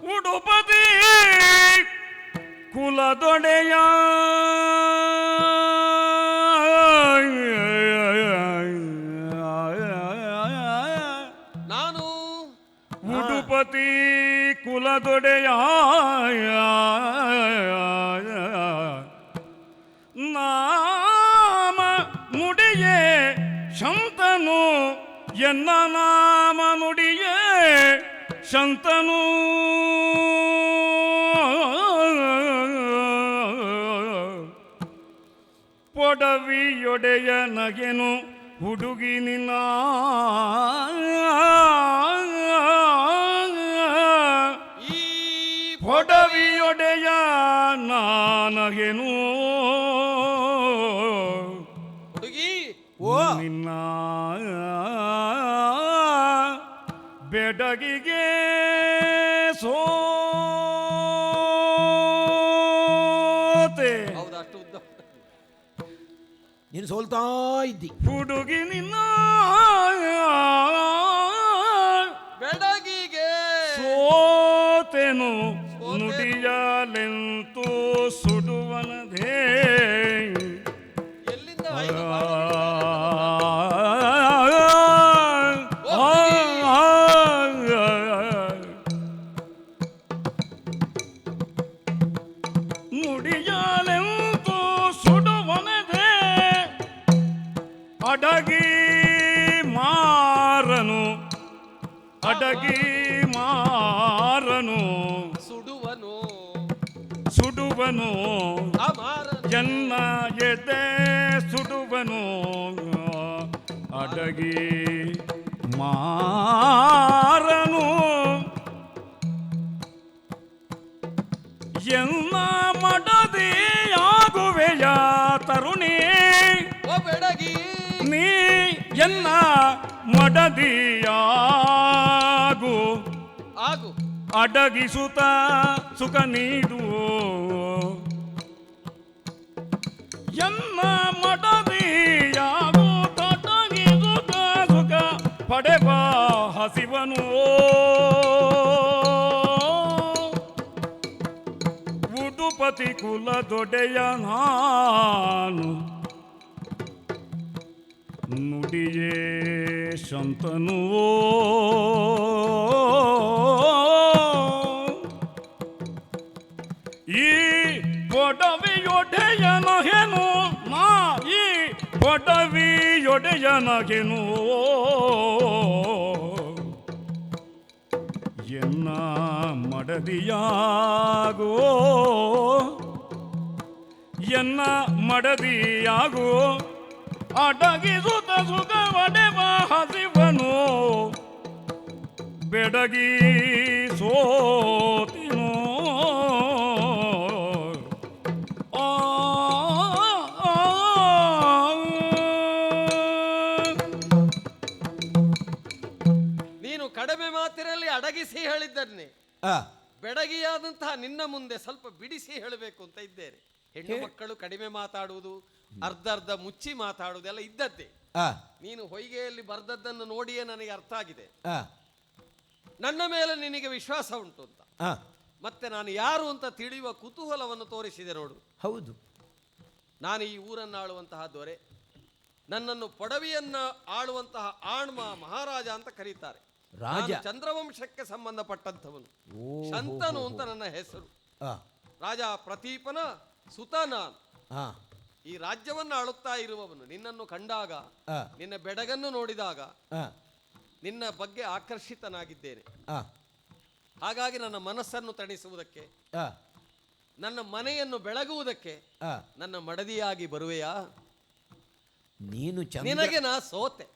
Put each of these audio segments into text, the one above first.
ಉಡುಪತಿ ಕುಲದೊಡೆಯ ನಾನು ಉಡುಪತಿ ಕುಲದೊಡೆಯ ನಾಮ ನುಡಿಯೇ ಶಂತನು ಎನ್ನ ನಾಮ ನುಡಿಯೇ ಶಂತನು ಪೊಡವಿಯೊಡೆಯ ನಗೆನು ಹುಡುಗಿ ನಿನ್ನ ಪೊಡವಿಯೊಡೆಯ ನಾನಗೆನು ಹುಡುಗಿ ನಿನ್ನ ಬೆಡಗಿಗೆ ಸೋತೆ. ಹೌದಾ? ಅಷ್ಟು ಉದ್ದ ನೀನು ಸೋಲ್ತಾ ಇದ್ದಿ. ಹುಡುಗಿ ನಿನ್ನ ಬೆಡಗಿಗೆ ಸೋತೆನು ನುಡಿಯಲೆಂತೂ ಸುಡುವನದೇ. ಎಲ್ಲಿಂದ ನುಡಿಯಲೆಂತೂ ಸುಡುವನದೇ. ಅಡಗಿ ಮಾರನು ಅಡಗಿ ಮಾರನು ಸುಡುವನು ಸುಡುವನು ಅಮಾರನು ಎನ್ನ ಎದೆ ಸುಡುವನು. ಅಡಗಿ ಮಾರನು ಎನ್ನ ಮಡದಿಯಾಗುವೆಯ ತರುಣಿ. ಓ ಬೆಡಗಿ ನೀ ಎನ್ನ ಮಡದಿಯಾಗು. ಆಗು ಅಡಗಿಸುತ್ತ ಸುಖ ನೀಡು. ಎನ್ನ ಮಡದಿಯಾಗು ತಡಗಿಸುತ್ತ ಸುಖ ಪಡೆವ ಹಸಿವನು. ಉಡುಪತಿ ಕುಲದೊಡೆಯ ನಾನು ನುಡಿಯೇ ಶಂತನು. ಈ ಪೊಡವಿಯೊಡೆಯನಗೆನು ನಾ ಈ ಪೊಡವಿಯೊಡೆಯನಗೆನು ಎನ್ನ ಮಡದಿಯಾಗೋ ಎನ್ನ ಮಡದಿಯಾಗೋ. ಅಡಗಿಸುತ್ತ ಸುಖವಡೆವ ಹಸಿವನು ಬೆಡಗಿ ಸೋತಿನು. ನೀನು ಕಡಿಮೆ ಮಾತಿನಲ್ಲಿ ಅಡಗಿಸಿ ಹೇಳಿದ್ದನ್ನೇ ಬೆಡಗಿಯಾದಂತಹ ನಿನ್ನ ಮುಂದೆ ಸ್ವಲ್ಪ ಬಿಡಿಸಿ ಹೇಳಬೇಕು ಅಂತ ಇದ್ದೇನೆ. ಹೆಣ್ಣು ಮಕ್ಕಳು ಕಡಿಮೆ ಮಾತಾಡುವುದು, ಅರ್ಧ ಮುಚ್ಚಿ ಮಾತಾಡುವುದೆಲ್ಲ ಇದ್ದದ್ದೇ. ನೀನು ಹೊಯ್ಗೆಯಲ್ಲಿ ಬರೆದದ್ದನ್ನು ನೋಡಿಯೇ ನನಗೆ ಅರ್ಥ ಆಗಿದೆ. ನನ್ನ ಮೇಲೆ ನಿನಗೆ ವಿಶ್ವಾಸ ಉಂಟು ಅಂತ. ಮತ್ತೆ ನಾನು ಯಾರು ಅಂತ ತಿಳಿಯುವ ಕುತೂಹಲವನ್ನು ತೋರಿಸಿದೆ ನೋಡು. ಹೌದು, ನಾನು ಈ ಊರನ್ನು ಆಳುವಂತಹ ದೊರೆ. ನನ್ನನ್ನು ಪೊಡವಿಯನ್ನ ಆಳುವಂತಹ ಆಣ್ಮ ಮಹಾರಾಜ ಅಂತ ಕರೀತಾರೆ. ರಾಜ ಚಂದ್ರವಂಶಕ್ಕೆ ಸಂಬಂಧಪಟ್ಟಂಥವನು. ಶಂತನು ಅಂತ ನನ್ನ ಹೆಸರು. ರಾಜ ಪ್ರತೀಪನ ಸುತ ನಾನು. ಈ ರಾಜ್ಯವನ್ನು ಆಳುತ್ತಾ ಇರುವವನು. ನಿನ್ನನ್ನು ಕಂಡಾಗ, ನಿನ್ನ ಬೆಡಗನ್ನು ನೋಡಿದಾಗ ನಿನ್ನ ಬಗ್ಗೆ ಆಕರ್ಷಿತನಾಗಿದ್ದೇನೆ. ಹಾಗಾಗಿ ನನ್ನ ಮನಸ್ಸನ್ನು ತಣಿಸುವುದಕ್ಕೆ, ನನ್ನ ಮನೆಯನ್ನು ಬೆಳಗುವುದಕ್ಕೆ ನನ್ನ ಮಡದಿಯಾಗಿ ಬರುವೆಯಾ? ನೀನು ನಿನಗೆ ನಾ ಸೋತೆ,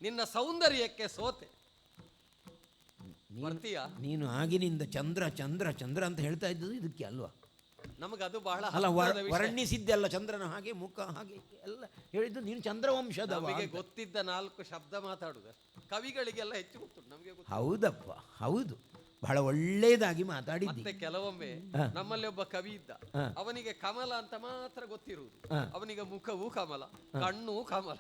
ನಿನ್ನ ಸೌಂದರ್ಯಕ್ಕೆ ಸೋತೆ. ನೀನು ಆಗಿನಿಂದ ಚಂದ್ರ ಚಂದ್ರ ಚಂದ್ರ ಅಂತ ಹೇಳ್ತಾ ಇದ್ದದ್ದು ಇದಕ್ಕೆ ಅಲ್ವಾ? ನಮಗದು ಬಹಳ ಅಲ್ಲ, ವರ್ಣಿಸಿದ್ದೆಲ್ಲ ಚಂದ್ರನ ಹಾಗೆ ಮುಖ ಹಾಗೆ ಎಲ್ಲ ಹೇಳಿದ್ದು ನೀನು ಚಂದ್ರವಂಶದ. ನಮಗೆ ಗೊತ್ತಿದ್ದ 4 ಶಬ್ದ ಮಾತಾಡುದು ಕವಿಗಳಿಗೆಲ್ಲ ಹೆಚ್ಚು ಗೊತ್ತುಂಟು, ನಮಗೆ ಗೊತ್ತು. ಹೌದಪ್ಪ, ಹೌದು, ಬಹಳ ಒಳ್ಳೇದಾಗಿ ಮಾತಾಡಿದ್ದೆ. ಮತ್ತೆ ಕೆಲವೊಮ್ಮೆ ನಮ್ಮಲ್ಲಿ ಒಬ್ಬ ಕವಿ ಇದ್ದ, ಅವನಿಗೆ ಕಮಲ ಅಂತ ಮಾತ್ರ ಗೊತ್ತಿರುವುದು. ಅವನಿಗೆ ಮುಖವೂ ಕಮಲ, ಕಣ್ಣು ಕಮಲ,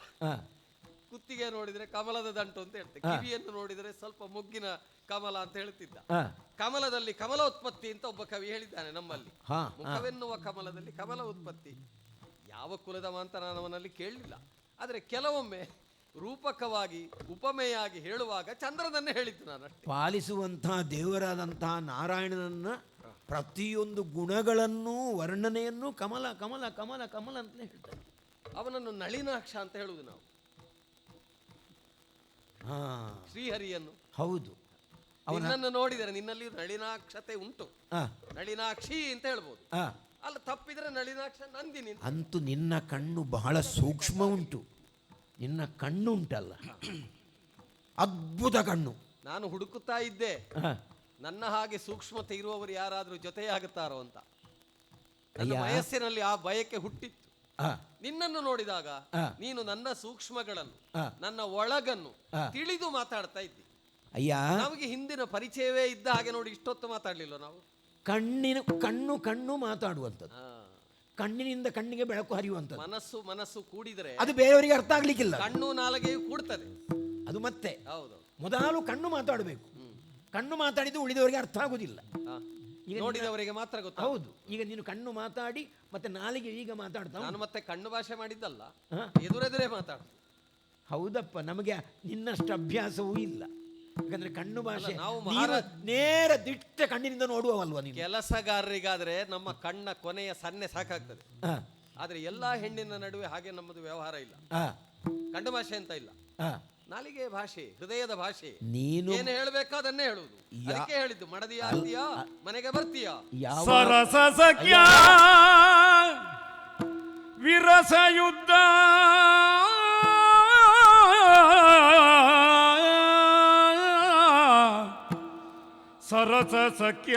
ಕುತ್ತಿಗೆ ನೋಡಿದ್ರೆ ಕಮಲದ ದಂಟು ಅಂತ ಹೇಳ್ತೆ, ಕಿವಿಯನ್ನು ನೋಡಿದ್ರೆ ಸ್ವಲ್ಪ ಮೊಗ್ಗಿನ ಕಮಲ ಅಂತ ಹೇಳ್ತಿದ್ದ. ಕಮಲದಲ್ಲಿ ಕಮಲೋತ್ಪತ್ತಿ ಅಂತ ಒಬ್ಬ ಕವಿ ಹೇಳಿದ್ದಾನೆ ನಮ್ಮಲ್ಲಿ. ಮುಖವೆನ್ನುವ ಕಮಲದಲ್ಲಿ ಕಮಲ ಉತ್ಪತ್ತಿ. ಯಾವ ಕುಲದ ಅಂತ ನಾನು ಅವನಲ್ಲಿ ಕೇಳಲಿಲ್ಲ. ಆದರೆ ಕೆಲವೊಮ್ಮೆ ರೂಪಕವಾಗಿ ಉಪಮೆಯಾಗಿ ಹೇಳುವಾಗ ಚಂದ್ರನನ್ನೇ ಹೇಳಿದ್ದು ನಾನು ಅಷ್ಟೇ. ಪಾಲಿಸುವಂತಹ ದೇವರಾದಂತಹ ನಾರಾಯಣನನ್ನ ಪ್ರತಿಯೊಂದು ಗುಣಗಳನ್ನು ವರ್ಣನೆಯನ್ನು ಕಮಲ ಕಮಲ ಕಮಲ ಕಮಲ ಅಂತಲೇ ಹೇಳ್ತಾರೆ. ಅವನನ್ನು ನಳಿನಾಕ್ಷ ಅಂತ ಹೇಳುವುದು ನಾವು, ಶ್ರೀಹರಿಯನ್ನು. ಹೌದು, ಅವನನ್ನು ನೋಡಿದರೆ ನಿನ್ನಲ್ಲಿ ನಳಿನಾಕ್ಷತೆ ಉಂಟು, ನಳಿನಾಕ್ಷಿ ಅಂತ ಹೇಳ್ಬೋದು. ಅಲ್ಲ, ತಪ್ಪಿದ್ರೆ ನಳಿನಾಕ್ಷ ನಂದಿನಿ. ಅಂತೂ ನಿನ್ನ ಕಣ್ಣು ಬಹಳ ಸೂಕ್ಷ್ಮ ಉಂಟು. ನಿನ್ನ ಕಣ್ಣು ಉಂಟಲ್ಲ, ಅದ್ಭುತ ಕಣ್ಣು. ನಾನು ಹುಡುಕುತ್ತಾ ಇದ್ದೆ ನನ್ನ ಹಾಗೆ ಸೂಕ್ಷ್ಮತೆ ಇರುವವರು ಯಾರಾದ್ರೂ ಜೊತೆಯಾಗುತ್ತಾರೋ ಅಂತ. ನನ್ನ ವಯಸ್ಸಿನಲ್ಲಿ ಆ ಬಯಕೆ ಹುಟ್ಟಿತ್ತು. ನಿನ್ನನ್ನು ನೋಡಿದಾಗ ನೀನು ನನ್ನ ಸೂಕ್ಷ್ಮಗಳನ್ನು, ನನ್ನ ಒಳಗನ್ನು ತಿಳಿದು ಮಾತಾಡ್ತಾ ಇದ್ದಿ. ಅಯ್ಯ, ನಮಗೆ ಹಿಂದಿನ ಪರಿಚಯವೇ ಇದ್ದ ಹಾಗೆ ನೋಡಿ ಇಷ್ಟೊತ್ತು ಮಾತಾಡ್ಲಿಲ್ಲ ನಾವು. ಕಣ್ಣು ಕಣ್ಣು ಮಾತಾಡುವಂಥದ್ದು, ಕಣ್ಣಿನಿಂದ ಕಣ್ಣಿಗೆ ಬೆಳಕು ಹರಿಯುವಂಥದ್ದು. ಮನಸ್ಸು ಕೂಡಿದರೆ ಅದು ಬೇರೆಯವರಿಗೆ ಅರ್ಥ ಆಗ್ಲಿಕ್ಕಿಲ್ಲ. ಕಣ್ಣು ನಾಲಿಗೆಯು ಕೂಡ್ತದೆ. ಅದು ಮತ್ತೆ ಹೌದು, ಮೊದಲು ಕಣ್ಣು ಮಾತಾಡಬೇಕು. ಕಣ್ಣು ಮಾತಾಡಿದ್ದು ಉಳಿದವರಿಗೆ ಅರ್ಥ ಆಗುದಿಲ್ಲ, ನೋಡಿದವರಿಗೆ ಮಾತ್ರ ಗೊತ್ತು. ಹೌದು, ಈಗ ನೀನು ಕಣ್ಣು ಮಾತಾಡಿ ಮತ್ತೆ ನಾಲಿಗೆ ಈಗ ಮಾತಾಡ್ತಾ. ನಾನು ಮತ್ತೆ ಕಣ್ಣು ಭಾಷೆ ಮಾಡಿದ್ದಲ್ಲ, ಎದುರೆದುರೇ ಮಾತಾಡ. ಹೌದಪ್ಪ, ನಮಗೆ ನಿನ್ನಷ್ಟು ಅಭ್ಯಾಸವೂ ಇಲ್ಲ. ಯಾಕಂದ್ರೆ ಕಣ್ಣು ಭಾಷೆ ನಾವು ನೇರ ದಿಟ್ಟ ಕಣ್ಣಿನಿಂದ ನೋಡುವವಲ್ವ ನೀವು. ಕೆಲಸಗಾರರಿಗಾದ್ರೆ ನಮ್ಮ ಕಣ್ಣ ಕೊನೆಯ ಸನ್ನೆ ಸಾಕಾಗ್ತದೆ. ಆದ್ರೆ ಎಲ್ಲಾ ಹೆಣ್ಣಿನ ನಡುವೆ ಹಾಗೆ ನಮ್ಮದು ವ್ಯವಹಾರ ಇಲ್ಲ. ಕಣ್ಣು ಭಾಷೆ ಅಂತ ಇಲ್ಲ, ನಾಲಿಗೆ ಭಾಷೆ, ಹೃದಯದ ಭಾಷೆ. ನೀನು ಏನು ಹೇಳಬೇಕಾದನ್ನೇ ಹೇಳುವುದು. ಅದಕ್ಕೆ ಹೇಳಿದ್ದು, ಮಡದಿ ಆಗ್ತೀಯಾ, ಮನೆಗೆ ಬರ್ತೀಯಾ. ಸರಸ ಸಖ್ಯ ವಿರಸ ಯುದ್ಧ ಸರಸ ಸಖ್ಯ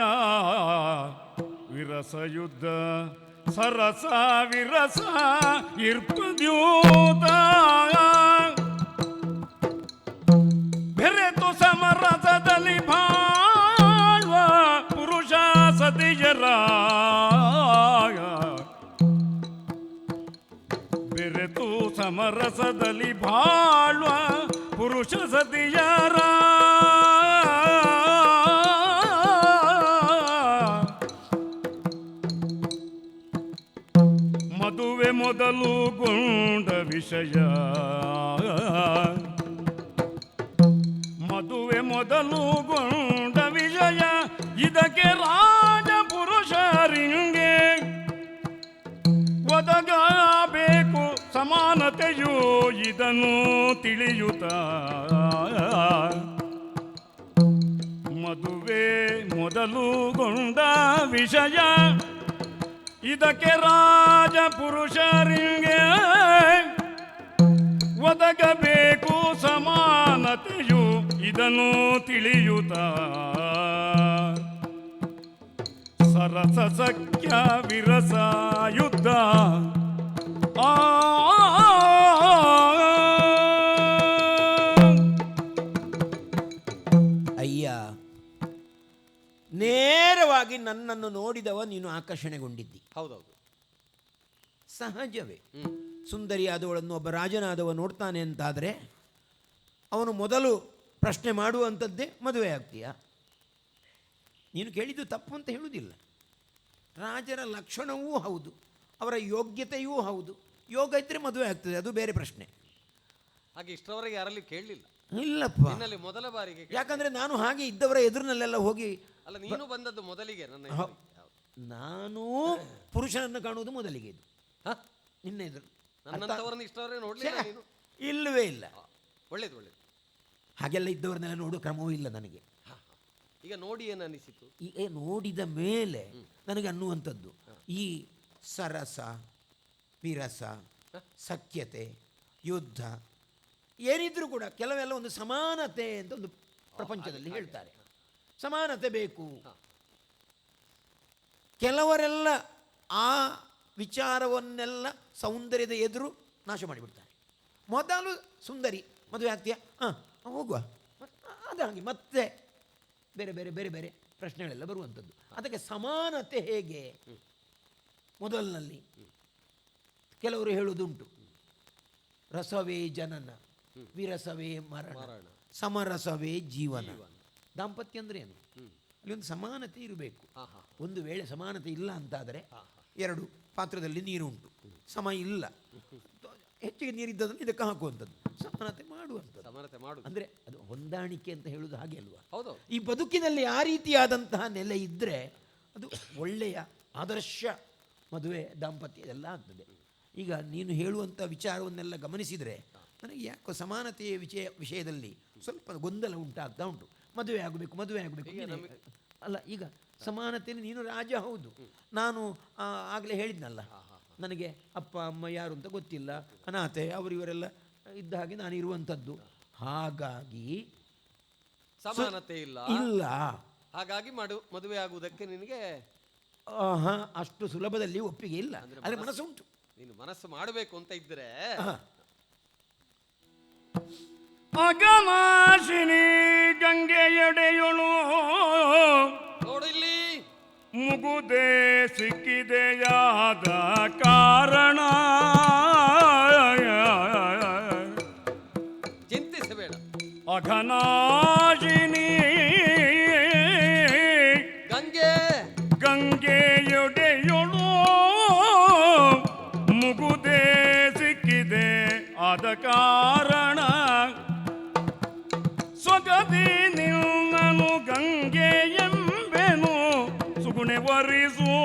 ವಿರಸ ಯುದ್ಧ ಸರಸ ವಿರಸ ಇರ್ಪದ್ಯೂತ ಬೆರೆತು ಸಮರಸದಲ್ಲಿ ಬಾಳುವ ಪುರುಷ ಸತಿಯರ, ಬೆರೆತು ಸಮರಸದಲ್ಲಿ ಬಾಳುವ ಪುರುಷ ಸತಿಯರ ಮದುವೆ ಮೊದಲುಗೊಂಡ ವಿಷಯ, ಮದುವೆ ಮೊದಲುಗೊಂಡ ವಿಷಯ ಇದಕ್ಕೆ ರಾಜ ಪುರುಷರಿಂಗೆ ಒದಗಬೇಕು ಸಮಾನತೆಯು ಇದನ್ನು ತಿಳಿಯುತ್ತ. ಮದುವೆ ಮೊದಲುಗೊಂಡ ವಿಷಯ ಇದಕ್ಕೆ ರಾಜ ಪುರುಷರಿಗೆ ಒದಗಬೇಕು ಸಮಾನತೆಯು ಇದನ್ನು ತಿಳಿಯುತ್ತ. ಸರಸ ಸಖ್ಯ ವಿರಸ ಯುದ್ಧ ಅಯ್ಯ, ನೇರವಾಗಿ ನನ್ನನ್ನು ನೋಡಿದವ ನೀನು ಆಕರ್ಷಣೆಗೊಂಡಿದ್ದಿ. ಹೌದೌದು, ಸಹಜವೇ. ಸುಂದರಿಯಾದವಳನ್ನು ಒಬ್ಬ ರಾಜನಾದವ ನೋಡ್ತಾನೆ ಅಂತಾದರೆ ಅವನು ಮೊದಲು ಪ್ರಶ್ನೆ ಮಾಡುವಂಥದ್ದೇ ಮದುವೆ ಆಗ್ತೀಯಾ. ನೀನು ಕೇಳಿದ್ದು ತಪ್ಪು ಅಂತ ಹೇಳುವುದಿಲ್ಲ. ರಾಜರ ಲಕ್ಷಣವೂ ಹೌದು, ಅವರ ಯೋಗ್ಯತೆಯೂ ಹೌದು. ಯೋಗ ಇದ್ದರೆ ಮದುವೆ ಆಗ್ತದೆ, ಅದು ಬೇರೆ ಪ್ರಶ್ನೆ. ಹಾಗೆ ಇಷ್ಟರವರೆಗೆ ಯಾರಲ್ಲಿ ಕೇಳಲಿಲ್ಲ. ಇಲ್ಲಪ್ಪ, ಮೊದಲ ಬಾರಿಗೆ. ಯಾಕಂದ್ರೆ ನಾನು ಹಾಗೆ ಇದ್ದವರ ಎದುರಿನಲ್ಲೆಲ್ಲ ಹೋಗಿ. ಅಲ್ಲ, ನೀನು ಬಂದದ್ದು ಮೊದಲಿಗೆ. ನಾನು ಪುರುಷನನ್ನು ಕಾಣುವುದು ಮೊದಲಿಗೆ. ಇದು ನಿನ್ನ ಎದುರು ನನ್ನಂತವರನ್ನು ಇಷ್ಟವರೆಗೆ ನೋಡಲಿಲ್ಲ ನೀನು. ಇಲ್ಲವೇ ಇಲ್ಲ. ಒಳ್ಳೇದು ಒಳ್ಳೇದು. ಹಾಗೆಲ್ಲ ಇದ್ದವರನ್ನೆಲ್ಲ ನೋಡುವ ಕ್ರಮವೂ ಇಲ್ಲ ನನಗೆ. ಈಗ ನೋಡಿ ಏನು ಅನಿಸಿತು? ಈಗ ನೋಡಿದ ಮೇಲೆ ನನಗೆ ಅನ್ನುವಂಥದ್ದು, ಈ ಸರಸ ವಿರಸ ಸಖ್ಯತೆ ಯುದ್ಧ ಏನಿದ್ರೂ ಕೂಡ ಕೆಲವೆಲ್ಲ ಒಂದು ಸಮಾನತೆ ಅಂತ ಒಂದು ಪ್ರಪಂಚದಲ್ಲಿ ಹೇಳ್ತಾರೆ. ಸಮಾನತೆ ಬೇಕು. ಕೆಲವರೆಲ್ಲ ಆ ವಿಚಾರವನ್ನೆಲ್ಲ ಸೌಂದರ್ಯದ ಎದುರು ನಾಶ ಮಾಡಿಬಿಡ್ತಾರೆ. ಮೊದಲು ಸುಂದರಿ ಮದುವೆ ಆಗ್ತೀಯಾ, ಹೋಗುವ, ಅದಾಗಿ ಮತ್ತೆ ಬೇರೆ ಬೇರೆ ಬೇರೆ ಬೇರೆ ಪ್ರಶ್ನೆಗಳೆಲ್ಲ ಬರುವಂಥದ್ದು. ಅದಕ್ಕೆ ಸಮಾನತೆ ಹೇಗೆ ಮೊದಲಿನಲ್ಲಿ ಕೆಲವರು ಹೇಳುವುದುಂಟು, ರಸವೇ ಜನನ ವಿರಸವೇ ಮರಣ, ಮರಣ. ಸಮರಸವೇ ಜೀವನ. ದಾಂಪತ್ಯ ಅಂದ್ರೆ ಏನು? ಅಲ್ಲಿ ಒಂದು ಸಮಾನತೆ ಇರಬೇಕು. ಒಂದು ವೇಳೆ ಸಮಾನತೆ ಇಲ್ಲ ಅಂತಾದರೆ, ಎರಡು ಪಾತ್ರದಲ್ಲಿ ನೀರುಂಟು, ಸಮ ಇಲ್ಲ, ಹೆಚ್ಚಿಗೆ ನೀರಿದ್ದದನ್ನು ಇದಕ್ಕೆ ಹಾಕುವಂಥದ್ದು, ಸಮಾನತೆ ಮಾಡುವಂಥದ್ದು. ಸಮಾನತೆ ಮಾಡು ಅಂದರೆ ಅದು ಹೊಂದಾಣಿಕೆ ಅಂತ ಹೇಳುವುದು ಹಾಗೆ ಅಲ್ವಾ? ಹೌದು. ಈ ಬದುಕಿನಲ್ಲಿ ಆ ರೀತಿಯಾದಂತಹ ನೆಲೆ ಇದ್ದರೆ ಅದು ಒಳ್ಳೆಯ ಆದರ್ಶ ಮದುವೆ, ದಾಂಪತ್ಯ ಎಲ್ಲ ಆಗ್ತದೆ. ಈಗ ನೀನು ಹೇಳುವಂಥ ವಿಚಾರವನ್ನೆಲ್ಲ ಗಮನಿಸಿದರೆ ನನಗೆ ಯಾಕೋ ಸಮಾನತೆಯ ವಿಷಯದಲ್ಲಿ ಸ್ವಲ್ಪ ಗೊಂದಲ ಉಂಟಾಗ್ತಾ ಉಂಟು. ಮದುವೆ ಆಗಬೇಕು ಅಲ್ಲ, ಈಗ ಸಮಾನತೆಯಲ್ಲಿ ನೀನು ರಾಜ, ಹೌದು. ನಾನು ಆಗಲೇ ಹೇಳಿದ್ನಲ್ಲ, ನನಗೆ ಅಪ್ಪ ಅಮ್ಮ ಯಾರು ಅಂತ ಗೊತ್ತಿಲ್ಲ, ಅನಾಥೆ, ಇವರೆಲ್ಲ ಇದ್ದ ಹಾಗೆ ನಾನು ಇರುವಂಥದ್ದು. ಹಾಗಾಗಿ ಸಮಾನತೆ ಇಲ್ಲ, ಹಾಗಾಗಿ ಮದುವೆ ಆಗುವುದಕ್ಕೆ ನಿನಗೆ ಅಷ್ಟು ಸುಲಭದಲ್ಲಿ ಒಪ್ಪಿಗೆ ಇಲ್ಲ. ಆದರೆ ಮನಸ್ಸು ಉಂಟು. ನೀನು ಮನಸ್ಸು ಮಾಡಬೇಕು ಅಂತ ಇದ್ದರೆ ಅಗಮಾಶಿನಿ ಗಂಗೆಯಡೆಯೊಳು ನೋಡಿಲ್ಲಿ ಮುಗುದೆ ಸಿಕ್ಕಿದೆಯಾದ ಕಾರಣ ಚಿಂತಿಸಬೇಡ. ಅಘನಾಶಿನಿ ಗಂಗೆಯೊಡೆಯೊಳು ಮುಗುದೆ ಸಿಕ್ಕಿದೆ ಆದ ಕಾರಣ ಸೊಗದಿ ನಿನ್ನನು ಗಂಗೆ ಎಂಬೆನು ಸುಗುಣೆ ವರಿಸೋ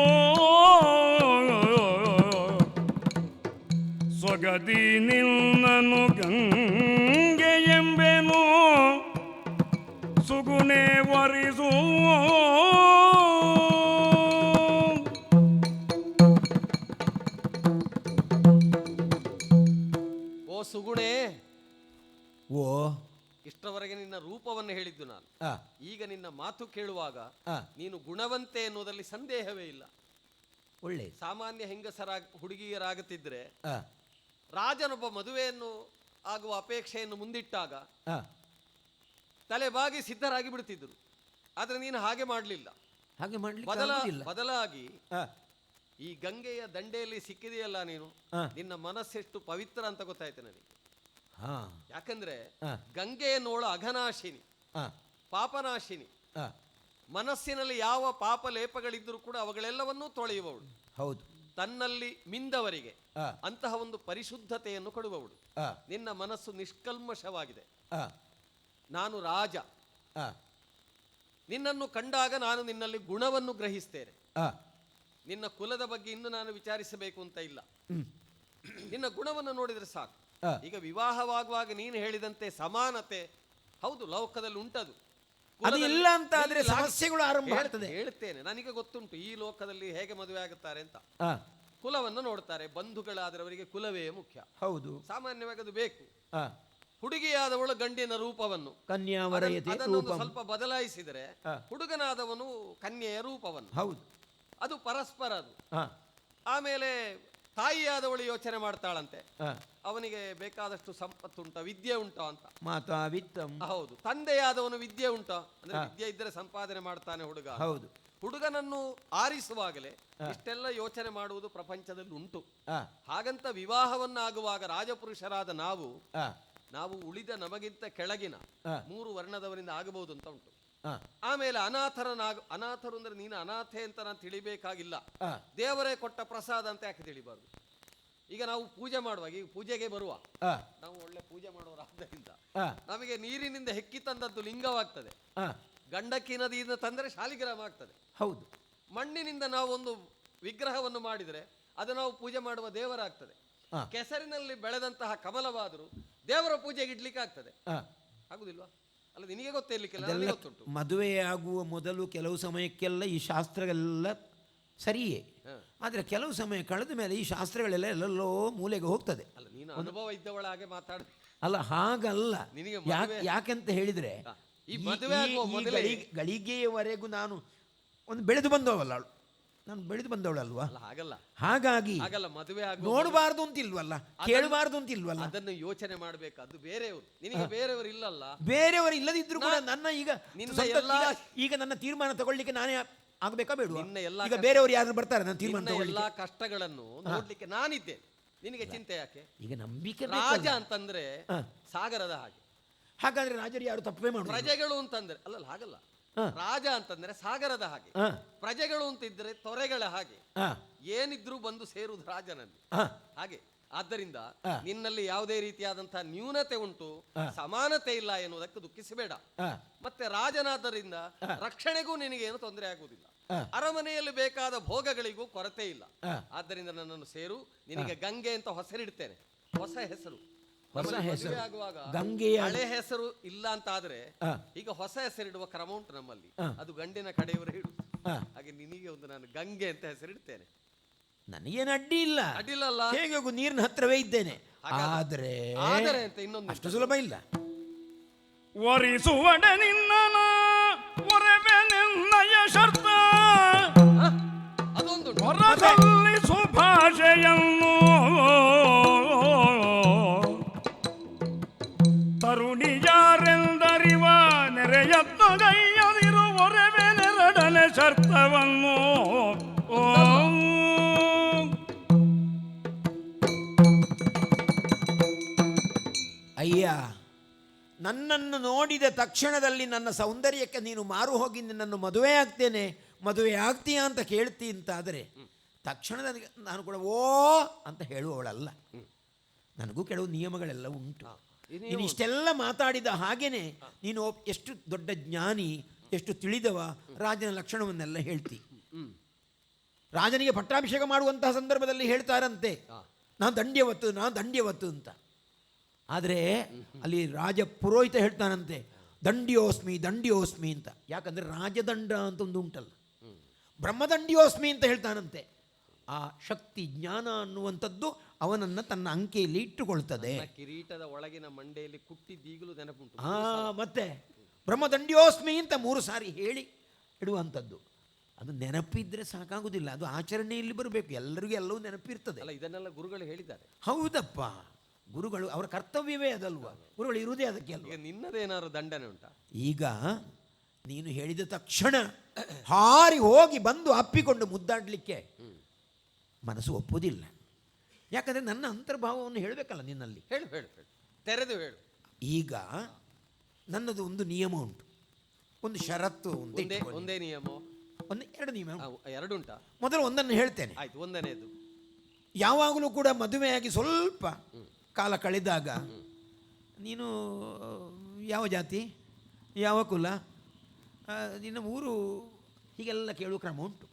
ಸೊಗದಿ ನಿನ್ನನು ಗಂಗೆ ಎಂಬೆನು ಸುಗುಣೆ ವರಿಸೋ ಓ ಸುಗುಣೆ. ಓ, ಇಷ್ಟರವರೆಗೆ ನಿನ್ನ ರೂಪವನ್ನು ಹೇಳಿದ್ದು ನಾನು. ಈಗ ನಿನ್ನ ಮಾತು ಕೇಳುವಾಗ ನೀನು ಗುಣವಂತೆ ಎನ್ನುವುದರಲ್ಲಿ ಸಂದೇಹವೇ ಇಲ್ಲ. ಒಳ್ಳೆ ಸಾಮಾನ್ಯ ಹುಡುಗಿಯರಾಗುತ್ತಿದ್ರೆ ರಾಜನೊಬ್ಬ ಮದುವೆಯನ್ನು ಆಗುವ ಅಪೇಕ್ಷೆಯನ್ನು ಮುಂದಿಟ್ಟಾಗ ತಲೆಬಾಗಿ ಸಿದ್ಧರಾಗಿ ಬಿಡುತ್ತಿದ್ದರು. ಆದರೆ ನೀನು ಹಾಗೆ ಮಾಡಲಿಲ್ಲ. ಹಾಗೆ ಬದಲಾಗಿ ಈ ಗಂಗೆಯ ದಂಡೆಯಲ್ಲಿ ಸಿಕ್ಕಿದೆಯಲ್ಲ ನೀನು, ನಿನ್ನ ಮನಸ್ಸೆಷ್ಟು ಪವಿತ್ರ ಅಂತ ಗೊತ್ತಾಯ್ತು ನನಗೆ. ಯಾಕಂದ್ರೆ ಗಂಗೆ ಎನ್ನುವಳು ಅಘನಾಶಿನಿ, ಪಾಪನಾಶಿನಿ. ಮನಸ್ಸಿನಲ್ಲಿ ಯಾವ ಪಾಪ ಲೇಪಗಳಿದ್ದರೂ ಕೂಡ ಅವುಗಳೆಲ್ಲವನ್ನೂ ತೊಳೆಯುವವಳು. ಹೌದು. ತನ್ನಲ್ಲಿ ಮಿಂದವರಿಗೆ ಅಂತಹ ಒಂದು ಪರಿಶುದ್ಧತೆಯನ್ನು ಕೊಡುವವಳು. ನಿನ್ನ ಮನಸ್ಸು ನಿಷ್ಕಲ್ಮಶವಾಗಿದೆ. ನಾನು ರಾಜ, ನಿನ್ನನ್ನು ಕಂಡಾಗ ನಾನು ನಿನ್ನಲ್ಲಿ ಗುಣವನ್ನು ಗ್ರಹಿಸ್ತೇನೆ. ನಿನ್ನ ಕುಲದ ಬಗ್ಗೆ ಇನ್ನು ನಾನು ವಿಚಾರಿಸಬೇಕು ಅಂತ ಇಲ್ಲ, ನಿನ್ನ ಗುಣವನ್ನು ನೋಡಿದ್ರೆ ಸಾಕು. ಈಗ ವಿವಾಹವಾಗುವಾಗ ನೀನು ಹೇಳಿದಂತೆ ಸಮಾನತೆ ಹೌದು ಲೋಕದಲ್ಲಿ ಉಂಟದು, ಇಲ್ಲ ಅಂತ ಆದ್ರೆ ಸಮಸ್ಯೆಗಳು ಆರಂಭ ಆಗ್ತದೆ. ಹೇಳ್ತೇನೆ, ನನಗೆ ಗೊತ್ತುಂಟು ಈ ಲೋಕದಲ್ಲಿ ಹೇಗೆ ಮದುವೆ ಆಗುತ್ತಾರೆ ಅಂತ. ಕುಲವನ್ನು ನೋಡ್ತಾರೆ, ಬಂಧುಗಳಾದ್ರೆ ಅವರಿಗೆ ಕುಲವೇ ಮುಖ್ಯ. ಹೌದು, ಸಾಮಾನ್ಯವಾಗಿ ಅದು ಬೇಕು. ಹುಡುಗಿಯಾದವಳು ಗಂಡಿನ ರೂಪವನ್ನು ಅದನ್ನು ಸ್ವಲ್ಪ ಬದಲಾಯಿಸಿದರೆ ಹುಡುಗನಾದವನು ಕನ್ಯೆಯ ರೂಪವನ್ನು. ಹೌದು, ಅದು ಪರಸ್ಪರ ಅದು. ಆಮೇಲೆ ತಾಯಿಯಾದವಳು ಯೋಚನೆ ಮಾಡ್ತಾಳಂತೆ, ಅವನಿಗೆ ಬೇಕಾದಷ್ಟು ಸಂಪತ್ತುಂಟ, ವಿದ್ಯೆ ಉಂಟ ಅಂತ. ಮಾತಾ ವಿತ್ತಂ. ಹೌದು, ತಂದೆಯಾದವನು ವಿದ್ಯೆ ಉಂಟ ಅಂದ್ರೆ ವಿದ್ಯೆ ಇದ್ದರೆ ಸಂಪಾದನೆ ಮಾಡ್ತಾನೆ ಹುಡುಗ. ಹೌದು, ಹುಡುಗನನ್ನು ಆರಿಸುವಾಗಲೇ ಇಷ್ಟೆಲ್ಲ ಯೋಚನೆ ಮಾಡುವುದು ಪ್ರಪಂಚದಲ್ಲಿ ಉಂಟು. ಹಾಗಂತ ವಿವಾಹವನ್ನಾಗುವಾಗ ರಾಜಪುರುಷರಾದ ನಾವು ಉಳಿದ ನಮಗಿಂತ ಕೆಳಗಿನ 3 ವರ್ಣದವರಿಂದ ಆಗಬಹುದು ಅಂತ ಉಂಟು. ಆಮೇಲೆ ಅನಾಥರು ಅಂದ್ರೆ ನೀನು ಅನಾಥೆ ಅಂತ ನಾನು ತಿಳಿಬೇಕಾಗಿಲ್ಲ, ದೇವರೇ ಕೊಟ್ಟ ಪ್ರಸಾದ ಅಂತ ಯಾಕೆ ತಿಳಿಬಾರ್ದು? ಈಗ ನಾವು ಪೂಜೆ ಮಾಡುವಾಗ, ಈಗ ಪೂಜೆಗೆ ಬರುವ ನಾವು ಒಳ್ಳೆ ಪೂಜೆ ಮಾಡುವರಾದ್ದರಿಂದ ನಮಗೆ ನೀರಿನಿಂದ ಹೆಕ್ಕಿ ತಂದದ್ದು ಲಿಂಗವಾಗ್ತದೆ, ಗಂಡಕ್ಕಿ ನದಿಯಿಂದ ತಂದರೆ ಶಾಲಿಗ್ರಾಮ ಆಗ್ತದೆ. ಹೌದು, ಮಣ್ಣಿನಿಂದ ನಾವು ಒಂದು ವಿಗ್ರಹವನ್ನು ಮಾಡಿದರೆ ಅದು ನಾವು ಪೂಜೆ ಮಾಡುವ ದೇವರಾಗ್ತದೆ. ಕೆಸರಿನಲ್ಲಿ ಬೆಳೆದಂತಹ ಕಮಲವಾದರೂ ದೇವರ ಪೂಜೆಗೆ ಇಡ್ಲಿಕ್ಕೆ ಆಗ್ತದೆ, ಆಗುದಿಲ್ವಾ? ಅಲ್ಲ, ನಿನಗೆ ಗೊತ್ತಿರ್ಲಿಕ್ಕಿಲ್ಲ, ಗೊತ್ತುಂಟು. ಮದುವೆ ಆಗುವ ಮೊದಲು ಕೆಲವು ಸಮಯಕ್ಕೆಲ್ಲ ಈ ಶಾಸ್ತ್ರಗಳೆಲ್ಲ ಸರಿಯೇ, ಆದರೆ ಕೆಲವು ಸಮಯ ಕಳೆದ ಮೇಲೆ ಈ ಶಾಸ್ತ್ರಗಳೆಲ್ಲ ಎಲ್ಲೆಲ್ಲೋ ಮೂಲೆಗೆ ಹೋಗ್ತದೆ. ಅಲ್ಲ, ನೀನು ಅನುಭವ ಇದ್ದವಳ ಹಾಗೆ ಮಾತಾಡ. ಅಲ್ಲ, ಹಾಗಲ್ಲ. ಯಾಕೆಂತ ಹೇಳಿದ್ರೆ ಈ ಮದುವೆ ಗಳಿಗೆಯವರೆಗೂ ನಾನು ಒಂದು ಬೆಳೆದು ಬಂದವಲ್ಲ, ನಾನು ಬೆಳೆದು ಬಂದವಳಲ್ವಾ? ಹಾಗಲ್ಲ, ಹಾಗಾಗಿ ಮದುವೆ ನೋಡಬಾರ್ದು ಅಂತಿಲ್ವಲ್ಲ, ಕೇಳಬಾರ್ದು ಅಂತಿಲ್ವಲ್ಲ, ಅದನ್ನು ಯೋಚನೆ ಮಾಡಬೇಕು. ಅದು ಬೇರೆಯವರು, ನಿನಗೆ ಬೇರೆಯವರು ಇಲ್ಲಲ್ಲ. ಬೇರೆಯವರು ಇಲ್ಲದಿದ್ರು ಕೂಡ ನನ್ನ ಈಗ ನನ್ನ ತೀರ್ಮಾನ ತಗೊಳ್ಳಿಕ್ಕೆ ನಾನೇ ಆಗ್ಬೇಕಾ ಬೇಡ? ಈಗ ಬೇರೆಯವರು ಯಾರು ಬರ್ತಾರೆ ನನ್ನ ತೀರ್ಮಾನ ಎಲ್ಲಾ ಕಷ್ಟಗಳನ್ನು ನೋಡ್ಲಿಕ್ಕೆ ನಾನಿದ್ದೆ. ನಿನಗೆ ಚಿಂತೆ ಯಾಕೆ? ಈಗ ನಂಬಿಕೆ ರಾಜ ಬೇಕಲ್ಲ. ಅಂತಂದ್ರೆ ಹಾ. ಸಾಗರದ ಹಾಗೆ, ಹಾಗಾದ್ರೆ ರಾಜರು ಯಾರು ತಪ್ಪೇ ಮಾಡುದು? ಪ್ರಜೆಗಳು ಅಂತಂದ್ರೆ ಅಲ್ಲಲ್ಲ ಹಾಗಲ್ಲ. ಹಾ. ರಾಜ ಅಂತಂದ್ರೆ ಸಾಗರದ ಹಾಗೆ, ಹಾ. ಪ್ರಜೆಗಳು ಅಂತಿದ್ರೆ ತೊರೆಗಳ ಹಾಗೆ, ಹಾ. ಏನಿದ್ರೂ ಬಂದು ಸೇರುವುದು ರಾಜನಲ್ಲಿ. ಹಾ. ಹಾಗೆ ಆದ್ದರಿಂದ ಹಾ. ನಿನ್ನಲ್ಲಿ ಯಾವುದೇ ರೀತಿಯಾದಂತಹ ನ್ಯೂನತೆ ಉಂಟು, ಹಾ. ಸಮಾನತೆ ಇಲ್ಲ ಎನ್ನುವುದಕ್ಕೆ ದುಃಖಿಸಬೇಡ. ಹಾ. ಮತ್ತೆ ರಾಜನಾದ್ದರಿಂದ ರಕ್ಷಣೆಗೂ ನಿನಗೇನು ತೊಂದರೆ ಆಗುವುದಿಲ್ಲ, ಹಾ. ಅರಮನೆಯಲ್ಲಿ ಬೇಕಾದ ಭೋಗಗಳಿಗೂ ಕೊರತೆ ಇಲ್ಲ. ಹಾ. ಆದ್ದರಿಂದ ನನ್ನನ್ನು ಸೇರು, ನಿನಗೆ ಗಂಗೆ ಅಂತ ಹೆಸರಿಡ್ತೇನೆ. ಹೊಸ ಹೆಸರು. ಹೊಸ ನಮ್ಮಲ್ಲಿ ಹೆಸರು. ಮದುವೆ ಆಗುವಾಗ ಗಂಗೆಯ ಹಳೆ ಹೆಸರು ಇಲ್ಲ ಅಂತ ಆದ್ರೆ ಹಾ. ಈಗ ಹೊಸ ಹೆಸರಿಡುವ ಕ್ರಮ ಉಂಟು ನಮ್ಮಲ್ಲಿ. ಹಾ. ಅದು ಗಂಡಿನ ಕಡೆಯವರು ಹೇಳುದು. ಹಾ. ಹಾಗೆ ನಿನಗೆ ಒಂದು ನಾನು ಗಂಗೆ ಅಂತ ಹೆಸರಿಡ್ತೇನೆ. ನನಗೇನು ಅಡ್ಡಿ ಇಲ್ಲ, ಅಡ್ಡಿಲ್ಲಲ್ಲ. ಹೇಗೆ ನೀರಿನ ಹತ್ರವೇ ಇದ್ದೇನೆ. ಹಾಗಾದ್ರೆ- ಆದ್ರೆ ಆದರೆ ಅಂತ ಇನ್ನೊಂದು ಅಷ್ಟು ಸುಲಭ ಇಲ್ಲ. ವರಿಸುವಡೆ ನಿನ್ನನ ಒರೆಬೆ ನಿನ್ನಯ ಶರ್ತ ಹ? ಅದೊಂದು ಹೊರದಲ್ಲಿ ಸುಭಾಷೆಯನ್ನು ತರುಣಿಯಾರೆಂದರಿವ ನೆರೆಯತ್ತಗೈಯದಿರು ಒರೆಬೆ ನೆರಡನೆ ಶರ್ತವನ್ನು. ಅಯ್ಯ, ನನ್ನನ್ನು ನೋಡಿದ ತಕ್ಷಣದಲ್ಲಿ ನನ್ನ ಸೌಂದರ್ಯಕ್ಕೆ ನೀನು ಮಾರು ಹೋಗಿ ನಿನ್ನನ್ನು ಮದುವೆ ಆಗ್ತೇನೆ, ಮದುವೆ ಆಗ್ತೀಯಾ ಅಂತ ಕೇಳ್ತಿ ಅಂತಾದರೆ ತಕ್ಷಣದ ನಾನು ಕೂಡ ಓ ಅಂತ ಹೇಳುವವಳಲ್ಲ. ನನಗೂ ಕೆಲವು ನಿಯಮಗಳೆಲ್ಲ ಉಂಟು. ನೀನು ಇಷ್ಟೆಲ್ಲ ಮಾತಾಡಿದ ಹಾಗೇನೆ ನೀನು ಎಷ್ಟು ದೊಡ್ಡ ಜ್ಞಾನಿ, ಎಷ್ಟು ತಿಳಿದವ, ರಾಜನ ಲಕ್ಷಣವನ್ನೆಲ್ಲ ಹೇಳ್ತಿ. ರಾಜನಿಗೆ ಪಟ್ಟಾಭಿಷೇಕ ಮಾಡುವಂತಹ ಸಂದರ್ಭದಲ್ಲಿ ಹೇಳ್ತಾರಂತೆ, ನಾನು ದಂಡ್ಯವತ್ತು ಅಂತ. ಆದರೆ ಅಲ್ಲಿ ರಾಜ ಪುರೋಹಿತ ಹೇಳ್ತಾನಂತೆ, ದಂಡ್ಯೋಸ್ಮಿ ಅಂತ. ಯಾಕಂದರೆ ರಾಜದಂಡ ಅಂತ ಒಂದು ಉಂಟಲ್ಲ, ಬ್ರಹ್ಮದಂಡ್ಯೋಸ್ಮಿ ಅಂತ ಹೇಳ್ತಾನಂತೆ. ಆ ಶಕ್ತಿ ಜ್ಞಾನ ಅನ್ನುವಂಥದ್ದು ಅವನನ್ನು ತನ್ನ ಅಂಕೆಯಲ್ಲಿ ಇಟ್ಟುಕೊಳ್ತದೆ. ಕಿರೀಟದ ಒಳಗಿನ ಮಂಡೆಯಲ್ಲಿ ಕುಟ್ಟಿದ್ದೀಗಲೂ ನೆನಪುಂಟು. ಮತ್ತೆ ಬ್ರಹ್ಮದಂಡ್ಯೋಸ್ಮಿ ಅಂತ 3 ಸಾರಿ ಹೇಳಿ ಇಡುವಂಥದ್ದು. ಅದು ನೆನಪಿದ್ರೆ ಸಾಕಾಗುವುದಿಲ್ಲ, ಅದು ಆಚರಣೆಯಲ್ಲಿ ಬರಬೇಕು. ಎಲ್ಲರಿಗೂ ಎಲ್ಲವೂ ನೆನಪಿರ್ತದೆ. ಅಲ್ಲ, ಇದನ್ನೆಲ್ಲ ಗುರುಗಳು ಹೇಳಿದ್ದಾರೆ. ಹೌದಪ್ಪ, ಗುರುಗಳು ಅವರ ಕರ್ತವ್ಯವೇ ಅದಲ್ವಾ, ಗುರುಗಳು ಇರುವುದೇ ಅದಕ್ಕೆ ಅಲ್ವ. ಈಗ ನಿನ್ನದೇನಾದ್ರು ದಂಡನೆ ಉಂಟಾ? ಈಗ ನೀನು ಹೇಳಿದ ತಕ್ಷಣ ಹಾರಿ ಹೋಗಿ ಬಂದು ಅಪ್ಪಿಕೊಂಡು ಮುದ್ದಾಡಲಿಕ್ಕೆ ಮನಸ್ಸು ಒಪ್ಪುವುದಿಲ್ಲ. ಯಾಕಂದರೆ ನನ್ನ ಅಂತರ್ಭಾವವನ್ನು ಹೇಳಬೇಕಲ್ಲ ನಿನ್ನಲ್ಲಿ. ಹೇಳು ಹೇಳು ಹೇಳು, ತೆರೆದು ಹೇಳು. ಈಗ ನನ್ನದು ಒಂದು ನಿಯಮ ಉಂಟು, ಒಂದು ಷರತ್ತು ಉಂಟು. ಒಂದೇ ನಿಯಮ? ಎರಡು ನಿಯಮ. ಎರಡುಂಟಾ? ಮೊದಲು ಒಂದನ್ನು ಹೇಳ್ತೇನೆ. ಆಯ್ತು, ಒಂದನೇದು. ಯಾವಾಗಲೂ ಕೂಡ ಮದುವೆಯಾಗಿ ಸ್ವಲ್ಪ ಕಾಲ ಕಳೆದಾಗ ನೀನು ಯಾವ ಜಾತಿ, ಯಾವ ಕುಲ, ನಿನ್ನ ಊರು, ಹೀಗೆಲ್ಲ ಕೇಳುವ ಕ್ರಮ ಉಂಟು.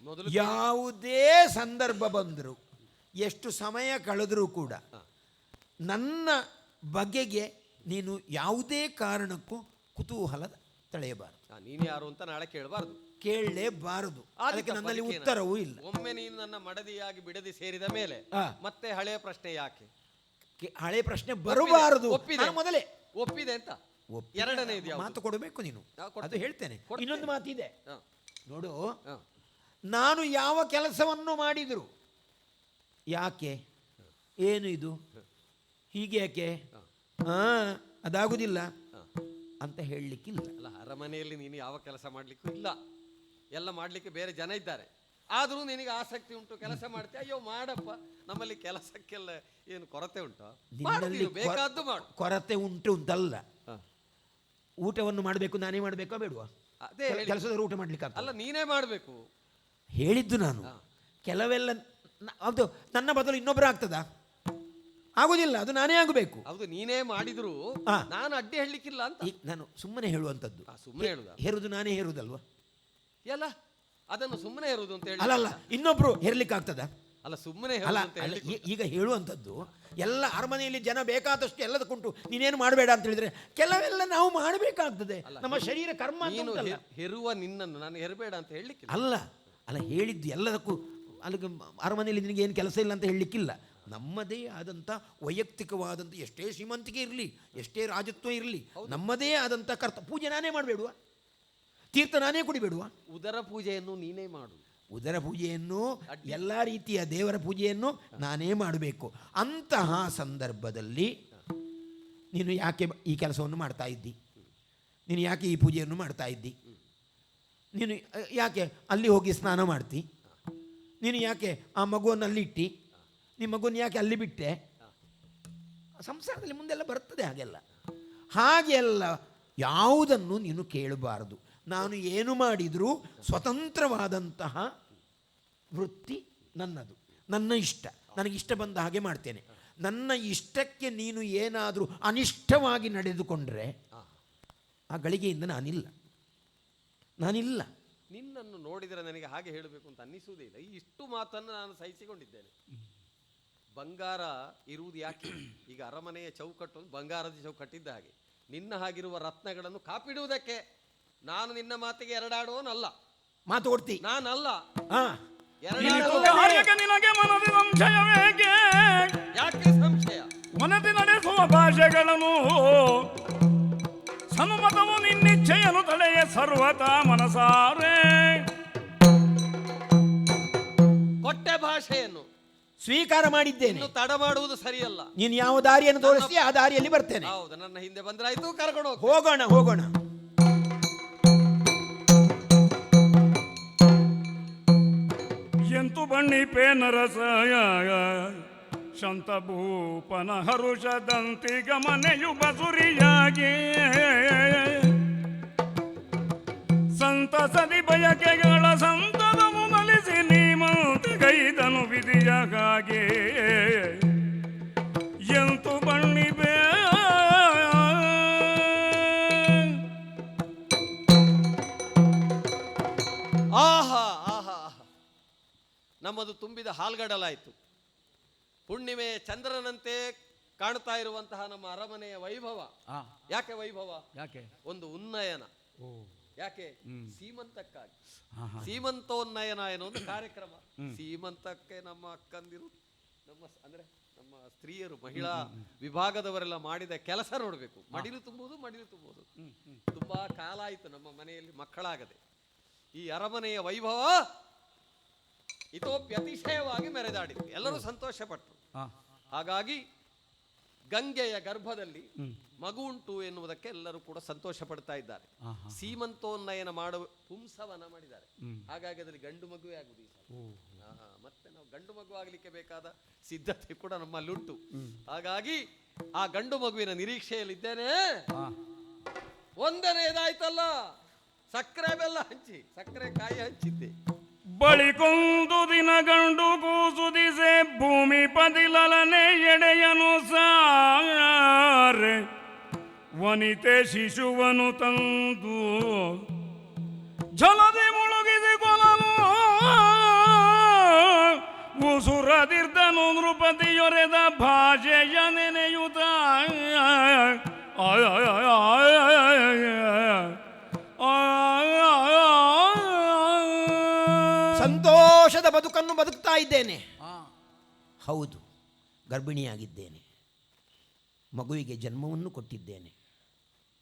ಮೊದಲು ಯಾವುದೇ ಸಂದರ್ಭ ಬಂದರೂ, ಎಷ್ಟು ಸಮಯ ಕಳೆದರೂ ಕೂಡ ನನ್ನ ಬಗೆಗೆ ನೀನು ಯಾವುದೇ ಕಾರಣಕ್ಕೂ ಕುತೂಹಲ ತಳೆಯಬಾರದು. ನೀನು ಯಾರು ಅಂತ ನಾಳೆ ಕೇಳಬಾರದು, ಕೇಳಲೇಬಾರದು. ಅದಕ್ಕೆ ನನ್ನಲ್ಲಿ ಉತ್ತರವೂ ಇಲ್ಲ. ಒಮ್ಮೆ ನೀನು ನನ್ನ ಮಡದಿಯಾಗಿ ಬಿಡದಿ ಸೇರಿದ ಮೇಲೆ ಮತ್ತೆ ಹಳೆಯ ಪ್ರಶ್ನೆ ಯಾಕೆ? ಹಳೆ ಪ್ರಶ್ನೆ ಬರಬಾರದು. ಒಪ್ಪಿದೆ, ಮೊದಲೇ ಒಪ್ಪಿದೆ ಅಂತ. ಎರಡನೇ ಮಾತು ಕೊಡಬೇಕು ನೀನು, ಅದು ಹೇಳ್ತೇನೆ. ಇನ್ನೊಂದು ಮಾತಿದೆ ನೋಡು, ಹ. ನಾನು ಯಾವ ಕೆಲಸವನ್ನು ಮಾಡಿದ್ರು ಯಾಕೆ, ಏನು ಇದು, ಹೀಗೆ ಯಾಕೆ, ಅದಾಗುದಿಲ್ಲ ಅಂತ ಹೇಳಲಿಕ್ಕಿಲ್ಲ. ಅಲ್ಲ, ಅರಮನೆಯಲ್ಲಿ ನೀನು ಯಾವ ಕೆಲಸ ಮಾಡ್ಲಿಕ್ಕೂ ಇಲ್ಲ, ಎಲ್ಲ ಮಾಡ್ಲಿಕ್ಕೆ ಬೇರೆ ಜನ ಇದ್ದಾರೆ. ಆದರೂ ನಿನಗೆ ಆಸಕ್ತಿ ಉಂಟು, ಕೆಲಸ ಮಾಡ್ತೀಯ. ಅಯ್ಯೋ ಮಾಡಪ್ಪ, ನಮ್ಮಲ್ಲಿ ಕೆಲಸಕ್ಕೆಲ್ಲ ಏನು ಕೊರತೆ ಉಂಟು? ಬೇಕಾದ್ದು ಮಾಡು. ಕೊರತೆ ಉಂಟು ಅಂತಲ್ಲ, ಊಟವನ್ನು ಮಾಡಬೇಕು, ನಾನೇ ಮಾಡಬೇಕಾ ಬೇಡವಾ? ಅದೇ ಕೆಲಸದವರು ಊಟ ಮಾಡ್ಲಿಕ್ಕೆ ಅಲ್ಲ, ನೀನೇ ಮಾಡಬೇಕು ಹೇಳಿದ್ದು ನಾನು. ಕೆಲವೆಲ್ಲ ಅದು ನನ್ನ ಬದಲು ಇನ್ನೊಬ್ಬರು ಆಗ್ತದಾ? ಆಗುದಿಲ್ಲ, ಅದು ನಾನೇ ಆಗಬೇಕು. ಹೌದು, ನೀನೇ ಮಾಡಿದ್ರು ನಾನು ಅಡ್ಡಿ ಹೇಳಲಿಕ್ಕಿಲ್ಲ ಅಂತ. ನಾನು ಸುಮ್ಮನೆ ಹೇಳುವಂಥದ್ದು. ಸುಮ್ಮನೆ ಹೇಳುದ? ಹೇರುದು ನಾನೇ ಹೇರುದಲ್ವಾ? ಎಲ್ಲ ಅದನ್ನು ಸುಮ್ಮನೆ ಹೇರುದು ಅಂತ ಹೇಳಿ ಅಲ್ಲ, ಇನ್ನೊಬ್ರು ಹೇರ್ಲಿಕ್ಕೆ ಆಗ್ತದಾ? ಅಲ್ಲ, ಸುಮ್ಮನೆ ಈಗ ಹೇಳುವಂಥದ್ದು ಎಲ್ಲ ಅರಮನೆಯಲ್ಲಿ ಜನ ಬೇಕಾದಷ್ಟು ಎಲ್ಲದಕ್ಕುಂಟು, ನೀನೇನು ಮಾಡಬೇಡ ಅಂತ ಹೇಳಿದ್ರೆ ಕೆಲವೆಲ್ಲ ನಾವು ಮಾಡಬೇಕಾಗ್ತದೆ. ನಮ್ಮ ಶರೀರ ಕರ್ಮ ಅಂತ. ಹೆರುವ ನಿನ್ನನ್ನು ನಾನು ಹೆರಬೇಡ ಅಂತ ಹೇಳಲಿಕ್ಕೆ ಅಲ್ಲ ಹೇಳಿದ್ದು ಎಲ್ಲದಕ್ಕೂ. ಅಲ್ಲಿಗೆ ಅರಮನೆಯಲ್ಲಿ ನಿನಗೆ ಏನು ಕೆಲಸ ಇಲ್ಲ ಅಂತ ಹೇಳಲಿಕ್ಕಿಲ್ಲ. ನಮ್ಮದೇ ಆದಂಥ ವೈಯಕ್ತಿಕವಾದಂಥ ಎಷ್ಟೇ ಶ್ರೀಮಂತಿಕೆ ಇರಲಿ, ಎಷ್ಟೇ ರಾಜತ್ವ ಇರಲಿ, ನಮ್ಮದೇ ಆದಂಥ ಪೂಜೆ ನಾನೇ ಮಾಡಬೇಡುವ, ತೀರ್ಥ ನಾನೇ ಕುಡಿಬೇಡುವ. ಉದರ ಪೂಜೆಯನ್ನು ನೀನೇ ಮಾಡು. ಉದರ ಪೂಜೆಯನ್ನು, ಎಲ್ಲ ರೀತಿಯ ದೇವರ ಪೂಜೆಯನ್ನು ನಾನೇ ಮಾಡಬೇಕು. ಅಂತಹ ಸಂದರ್ಭದಲ್ಲಿ ನೀನು ಯಾಕೆ ಈ ಕೆಲಸವನ್ನು ಮಾಡ್ತಾ ಇದ್ದಿ, ನೀನು ಯಾಕೆ ಈ ಪೂಜೆಯನ್ನು ಮಾಡ್ತಾ ಇದ್ದಿ, ನೀನು ಯಾಕೆ ಅಲ್ಲಿ ಹೋಗಿ ಸ್ನಾನ ಮಾಡ್ತಿ, ನೀನು ಯಾಕೆ ಆ ಮಗುವನ್ನು ಅಲ್ಲಿಟ್ಟು ನಿಮ್ಮ ಮಗುನ ಯಾಕೆ ಅಲ್ಲಿ ಬಿಟ್ಟೆ? ಸಂಸಾರದಲ್ಲಿ ಮುಂದೆಲ್ಲ ಬರ್ತದೆ ಹಾಗೆಲ್ಲ. ಹಾಗೆಲ್ಲ ಯಾವುದನ್ನು ನೀನು ಕೇಳಬಾರದು. ನಾನು ಏನು ಮಾಡಿದರೂ ಸ್ವತಂತ್ರವಾದಂತಹ ವೃತ್ತಿ ನನ್ನದು, ನನ್ನ ಇಷ್ಟ, ನನಗಿಷ್ಟ ಬಂದ ಹಾಗೆ ಮಾಡ್ತೇನೆ. ನನ್ನ ಇಷ್ಟಕ್ಕೆ ನೀನು ಏನಾದರೂ ಅನಿಷ್ಟವಾಗಿ ನಡೆದುಕೊಂಡ್ರೆ ಆ ಗಳಿಗೆಯಿಂದ ನಾನಿಲ್ಲ. ನಿನ್ನನ್ನು ನೋಡಿದರೆ ನನಗೆ ಹಾಗೆ ಹೇಳಬೇಕು ಅಂತ ಅನ್ನಿಸುವುದೇ ಇಲ್ಲ. ಇಷ್ಟು ಮಾತನ್ನು ನಾನು ಸಹಿಸಿಕೊಂಡಿದ್ದೇನೆ. ಬಂಗಾರ ಇರುವುದು ಯಾಕೆ? ಈಗ ಅರಮನೆಯ ಚೌಕಟ್ಟು ಬಂಗಾರದ ಚೌಕಟ್ಟಿದ್ದ ಹಾಗೆ. ನಿನ್ನ ಹಾಗಿರುವ ರತ್ನಗಳನ್ನು ಕಾಪಿಡುವುದಕ್ಕೆ. ನಾನು ನಿನ್ನ ಮಾತಿಗೆ ಎರಡಾಡುವನಲ್ಲ. ಮಾತು ಕೊಡ್ತಿ ನಾನಲ್ಲ. ನಿನಗೆ ಮನದಿ ಸಂಶಯವೇಕೆ? ಯಾಕೆ ಸಂಶಯ? ಮನದಿ ನಡೆಸುವ ಭಾಷೆಗಳನ್ನು ಸನುಮತವು ನಿನ್ನಿಚ್ಛೆಯನ್ನು ತಡೆಯ ಸರ್ವತಾ ಮನಸಾರೆ. ಕೊಟ್ಟೆ ಭಾಷೆಯನ್ನು ಸ್ವೀಕಾರ ಮಾಡಿದ್ದೇನೆ. ಇನ್ನು ತಡ ಮಾಡುವುದು ಸರಿಯಲ್ಲ. ನೀನು ಯಾವ ದಾರಿಯನ್ನು ತೋರಿಸಿ ಆ ದಾರಿಯಲ್ಲಿ ಬರ್ತೇನೆ. ಹೌದು, ನನ್ನ ಹಿಂದೆ ಬಂದ್ರಾಯ್ತು, ಕರ್ಕೊಂಡು ಹೋಗೋಣ. ಎಂತು ಬಣ್ಣಿಪೇ ನರಸಯ ಶಂತಭೂಪನ ಹರುಷದಂತಿ ಗಮನೆಯು ಬಸುರಿಯಾಗಿ ಸಂತಸದಿ ಬಯಕೆಗಳ ಸಂತದವು ಮಲಿಸಿ ನೀಮಂತಿಗೈದನು ವಿಧಿಯಾಗಿ. ಎಂತು ಬಣ್ಣಿಪೇ ಆಹಾ ಆಹಾ. ನಮ್ಮದು ತುಂಬಿದ ಹಾಲ್ಗಡಲಾಯಿತು. ಹುಣ್ಣಿಮೆ ಚಂದ್ರನಂತೆ ಕಾಣ್ತಾ ಇರುವಂತಹ ನಮ್ಮ ಅರಮನೆಯ ವೈಭವ. ಯಾಕೆ ವೈಭವ? ಯಾಕೆ? ಒಂದು ಉನ್ನಯನ. ಯಾಕೆ? ಸೀಮಂತಕ್ಕಾಗಿ. ಸೀಮಂತೋನ್ನಯನ ಏನೋ ಒಂದು ಕಾರ್ಯಕ್ರಮ. ಸೀಮಂತಕ್ಕೆ ನಮ್ಮ ಅಕ್ಕಂದಿರು, ನಮ್ಮ ಸ್ತ್ರೀಯರು, ಮಹಿಳಾ ವಿಭಾಗದವರೆಲ್ಲ ಮಾಡಿದ ಕೆಲಸ ನೋಡಬೇಕು. ಮಡಿಲು ತುಂಬುವುದು. ತುಂಬಾ ಕಾಲ ಆಯಿತು ನಮ್ಮ ಮನೆಯಲ್ಲಿ ಮಕ್ಕಳಾಗದೆ. ಈ ಅರಮನೆಯ ವೈಭವ ಇತೋಪಿ ಅತಿಶಯವಾಗಿ ಮೆರೆದಾಡಿತು. ಎಲ್ಲರೂ ಸಂತೋಷಪಟ್ಟರು. ಹಾಗಾಗಿ ಗಂಗೆಯ ಗರ್ಭದಲ್ಲಿ ಮಗು ಉಂಟು ಎನ್ನುವುದಕ್ಕೆ ಎಲ್ಲರೂ ಕೂಡ ಸಂತೋಷ ಪಡ್ತಾ ಇದ್ದಾರೆ. ಸೀಮಂತೋನ್ನಯನ ಮಾಡುವ ಪುಂಸವನ ಮಾಡಿದ್ದಾರೆ. ಹಾಗಾಗಿ ಅದರಲ್ಲಿ ಗಂಡು ಮಗುವೇ ಆಗುದು. ಮತ್ತೆ ನಾವು ಗಂಡು ಮಗು ಆಗ್ಲಿಕ್ಕೆ ಬೇಕಾದ ಸಿದ್ಧತೆ ಕೂಡ ನಮ್ಮಲ್ಲುಂಟು. ಹಾಗಾಗಿ ಆ ಗಂಡು ಮಗುವಿನ ನಿರೀಕ್ಷೆಯಲ್ಲಿದ್ದೇನೆ. ಒಂದನೇದಾಯ್ತಲ್ಲ, ಸಕ್ಕರೆ ಬೆಲ್ಲ ಹಂಚಿ, ಸಕ್ಕರೆ ಕಾಯಿ ಹಂಚಿದ್ದೆ. ಬಳಿಕೊಂದು ದಿನ ಗಂಡು ಕೂಸುದಿಸೆ ಭೂಮಿ ಪದಿಲಲನೆ ಎಡೆಯನು ಸಾರೆ ವನಿತೆ ಶಿಶುವನು ತಂದು ಜಲದಿ ಮುಳುಗಿಸಿ ಕೊಲನು ಉಸುರದಿರ್ದನು ನೃಪತಿಯೊರೆದ ಭಾಷೆಯ ನೆನೆಯುತ್ತ ಸಂತೋಷದ ಬದುಕನ್ನು ಬದುಕ್ತಾ ಇದ್ದೇನೆ. ಹೌದು, ಗರ್ಭಿಣಿಯಾಗಿದ್ದೇನೆ, ಮಗುವಿಗೆ ಜನ್ಮವನ್ನು ಕೊಟ್ಟಿದ್ದೇನೆ.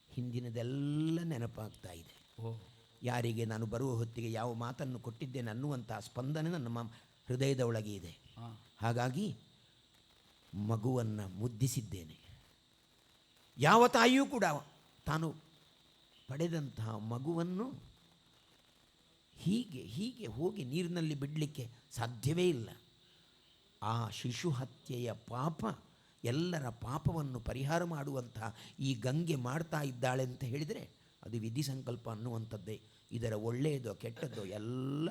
ಹಿಂದಿನದೆಲ್ಲ ನೆನಪಾಗ್ತಾ ಇದೆ. ಯಾರಿಗೆ ನಾನು ಬರುವ ಹೊತ್ತಿಗೆ ಯಾವ ಮಾತನ್ನು ಕೊಟ್ಟಿದ್ದೇನೆ ಅನ್ನುವಂಥ ಸ್ಪಂದನೆ ನಮ್ಮ ಹೃದಯದ ಒಳಗೆ ಇದೆ. ಹಾಗಾಗಿ ಮಗುವನ್ನು ಮುದ್ದಿಸಿದ್ದೇನೆ. ಯಾವ ತಾಯಿಯೂ ಕೂಡ ತಾನು ಪಡೆದಂತಹ ಮಗುವನ್ನು ಹೀಗೆ ಹೋಗಿ ನೀರಿನಲ್ಲಿ ಬಿಡಲಿಕ್ಕೆ ಸಾಧ್ಯವೇ ಇಲ್ಲ. ಆ ಶಿಶು ಹತ್ಯೆಯ ಪಾಪ, ಎಲ್ಲರ ಪಾಪವನ್ನು ಪರಿಹಾರ ಮಾಡುವಂತಹ ಈ ಗಂಗೆ ಮಾಡ್ತಾ ಇದ್ದಾಳೆ ಅಂತ ಹೇಳಿದರೆ ಅದು ವಿಧಿ ಸಂಕಲ್ಪ ಅನ್ನುವಂಥದ್ದೇ. ಇದರ ಒಳ್ಳೆಯದೋ ಕೆಟ್ಟದ್ದೋ ಎಲ್ಲ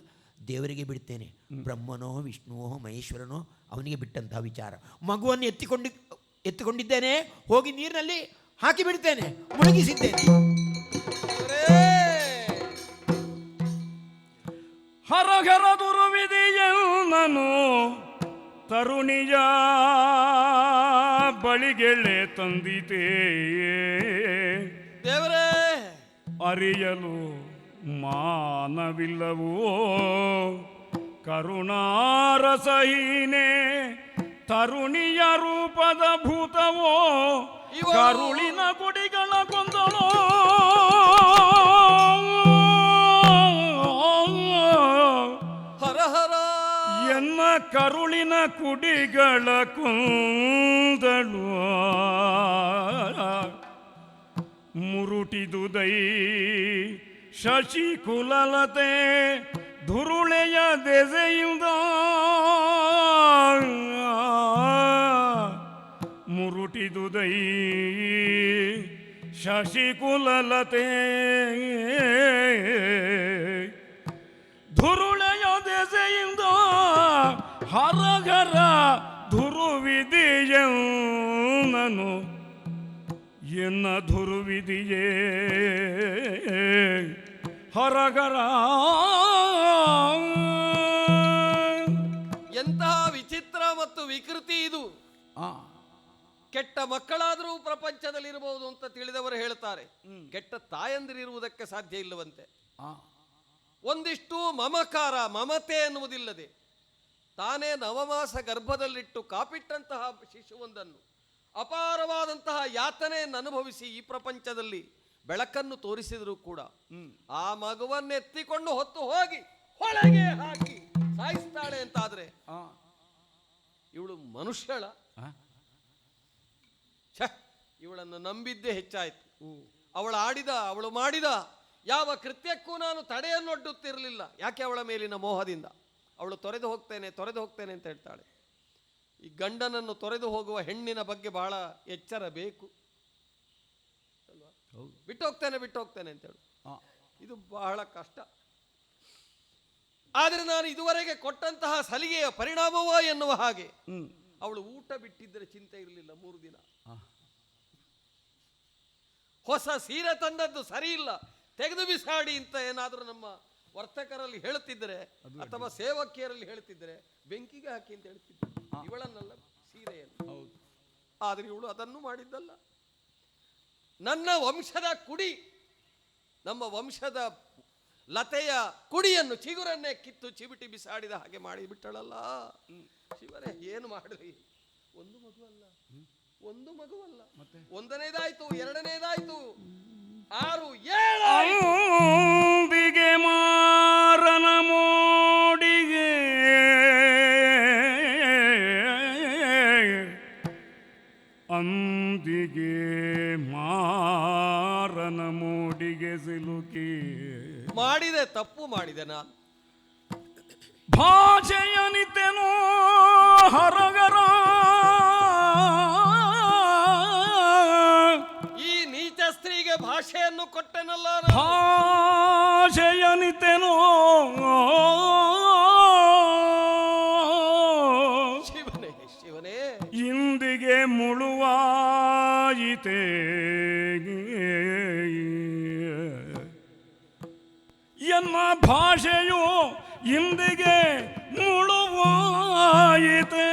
ದೇವರಿಗೆ ಬಿಡ್ತೇನೆ. ಬ್ರಹ್ಮನೋ ವಿಷ್ಣುವೋ ಮಹೇಶ್ವರನೋ ಅವನಿಗೆ ಬಿಟ್ಟಂತಹ ವಿಚಾರ. ಮಗುವನ್ನು ಎತ್ತಿಕೊಂಡಿದ್ದೇನೆ, ಹೋಗಿ ನೀರಿನಲ್ಲಿ ಹಾಕಿ ಬಿಡ್ತೇನೆ, ಮುಳುಗಿಸಿದ್ದೇನೆ. ಹರಹರ ದುರ್ವಿಧಿಯನ್ನನು ತರುಣಿಯ ಬಳಿಗೆಳೆ ತಂದಿತೇ ದೇವರೇ. ಅರಿಯಲು ಮಾನವಿಲ್ಲವೋ ಕರುಣಾರಸಹೀನೆ ತರುಣಿಯ ರೂಪದ ಭೂತವೋ ಕರುಳಿನ ಗುಡಿಗಳ ಕೊಂದಳೋ ಹರಹರ ಎನ್ನ ಕರುಳಿನ ಕುಡಿಗಳ ಕೊಂದಳು ಮುರುಟಿದುದೈ ಶಶಿಕುಲಲತೆ ಧುರುಳೆಯ ದೆಸೆಯಿಂದ ಮುರುಟಿದುದೈ ಶಶಿಕುಲಲತೆ ಧುರುಳೆಯ ದೆಸೆಯಿಂದ ಹರಗರ ಧುರುವಿದೆಯನು ಎನ್ನ ಧುರುವಿದಿಯೇ ಹರಗರ. ಎಂತಹ ವಿಚಿತ್ರ ಮತ್ತು ವಿಕೃತಿ ಇದು. ಕೆಟ್ಟ ಮಕ್ಕಳಾದರೂ ಪ್ರಪಂಚದಲ್ಲಿರಬಹುದು ಅಂತ ತಿಳಿದವರು ಹೇಳ್ತಾರೆ. ಕೆಟ್ಟ ತಾಯಂದಿರಿರುವುದಕ್ಕೆ ಸಾಧ್ಯ ಇಲ್ಲವಂತೆ. ಒಂದಿಷ್ಟು ಮಮಕಾರ ಮಮತೆ ಎನ್ನುವುದಿಲ್ಲದೆ ತಾನೇ ನವಮಾಸ ಗರ್ಭದಲ್ಲಿಟ್ಟು ಕಾಪಿಟ್ಟಂತಹ ಶಿಶುವೊಂದನ್ನು ಅಪಾರವಾದಂತಹ ಯಾತನೆಯನ್ನು ಅನುಭವಿಸಿ ಈ ಪ್ರಪಂಚದಲ್ಲಿ ಬೆಳಕನ್ನು ತೋರಿಸಿದರೂ ಕೂಡ ಆ ಮಗುವನ್ನು ಎತ್ತಿಕೊಂಡು ಹೊತ್ತು ಹೋಗಿ ಹೊಳೆಗೆ ಹಾಕಿ ಸಾಯಿಸ್ತಾಳೆ ಅಂತಾದ್ರೆ ಇವಳು ಮನುಷ್ಯಳ? ಇವಳನ್ನು ನಂಬಿದ್ದೇ ಹೆಚ್ಚಾಯಿತು. ಅವಳು ಮಾಡಿದ ಯಾವ ಕೃತ್ಯಕ್ಕೂ ನಾನು ತಡೆಯನ್ನೊಡ್ಡುತ್ತಿರಲಿಲ್ಲ. ಯಾಕೆ? ಅವಳ ಮೇಲಿನ ಮೋಹದಿಂದ. ಅವಳು ತೊರೆದು ಹೋಗ್ತೇನೆ ಅಂತ ಹೇಳ್ತಾಳೆ. ಈ ಗಂಡನನ್ನು ತೊರೆದು ಹೋಗುವ ಹೆಣ್ಣಿನ ಬಗ್ಗೆ ಬಹಳ ಎಚ್ಚರ ಬೇಕು ಅಲ್ವಾ? ಬಿಟ್ಟು ಹೋಗ್ತೇನೆ ಅಂತ ಹೇಳು. ಇದು ಬಹಳ ಕಷ್ಟ. ಆದರೆ ನಾನು ಇದುವರೆಗೆ ಕೊಟ್ಟಂತಹ ಸಲಿಗೆಯ ಪರಿಣಾಮವೋ ಎನ್ನುವ ಹಾಗೆ ಅವಳು ಊಟ ಬಿಟ್ಟಿದ್ದರೆ ಚಿಂತೆ ಇರಲಿಲ್ಲ. 3 ದಿನ ಹೊಸ ಸೀರೆ ತಂದದ್ದು ಸರಿ ಇಲ್ಲ, ತೆಗೆದು ಬಿಸಾಡಿ ಅಂತ ಏನಾದರೂ ನಮ್ಮ ವರ್ತಕರಲ್ಲಿ ಹೇಳುತ್ತಿದ್ದರೆ ಅಥವಾ ಸೇವಕಿಯರಲ್ಲಿ ಹೇಳುತ್ತಿದ್ದರೆ ಬೆಂಕಿಗೆ ಹಾಕಿ ಅಂತ ಹೇಳ್ತಿದ್ದೆ ಇವಳನ್ನಲ್ಲ, ಸೀರೆಯನ್ನು. ಆದರೆ ಇವಳು ಅದನ್ನು ಮಾಡಿದ್ದಲ್ಲ. ನನ್ನ ವಂಶದ ಕುಡಿ, ನಮ್ಮ ವಂಶದ ಲತೆಯ ಕುಡಿಯನ್ನು ಚಿಗುರನ್ನೇ ಕಿತ್ತು ಚಿಬಿಟಿ ಬಿಸಾಡಿದ ಹಾಗೆ ಮಾಡಿ ಬಿಟ್ಟಳಲ್ಲ. ಶಿವರೇ, ಏನು ಮಾಡಲಿ? ಒಂದು ಮಗುವಲ್ಲ, ಒಂದನೇದಾಯ್ತು, ಎರಡನೇದಾಯ್ತು, 6, 7 ಮಾರನ ಮೋಡಿಗೆ ಅಂದಿಗೆ ಮಾರನ ಮೋಡಿಗೆ ಸಿಲುಕಿ ಮಾಡಿದೆ, ತಪ್ಪು ಮಾಡಿದೆ ನಾನು. ಭಾಷೆಯನಿತೆನೋ ಹರಗರ, ಈ ನೀಚ ಸ್ತ್ರೀಗೆ ಭಾಷೆಯನ್ನು ಕೊಟ್ಟೆನಲ್ಲ. ಭಾಷೆಯನಿತೆನೋ ಶಿವನೇ ಇಂದಿಗೆ ಮುಳುವಾಯಿತೆ ಎನ್ನ ಭಾಷೆಯು ಇಂದಿಗೆ ಮುಳುವಾಯಿತೆ.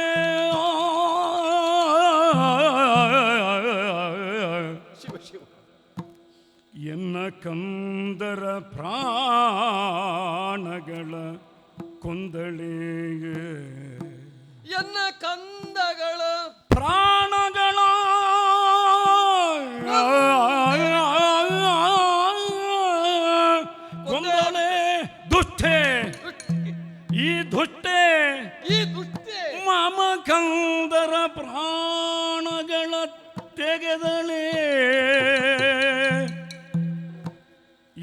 ಎನ್ನ ಕಂದರ ಪ್ರಾಣಗಳ ಕೊಂದಳೆ, ಎನ್ನ ಕಂದಗಳ ಪ್ರಾಣಗಳ ಕೊಂದಳೆ. ದುಷ್ಟೆ, ಈ ದುಷ್ಟೆ ಮಮ ಕಂದರ ಪ್ರಾಣಗಳ ತೆಗೆದಳೆ.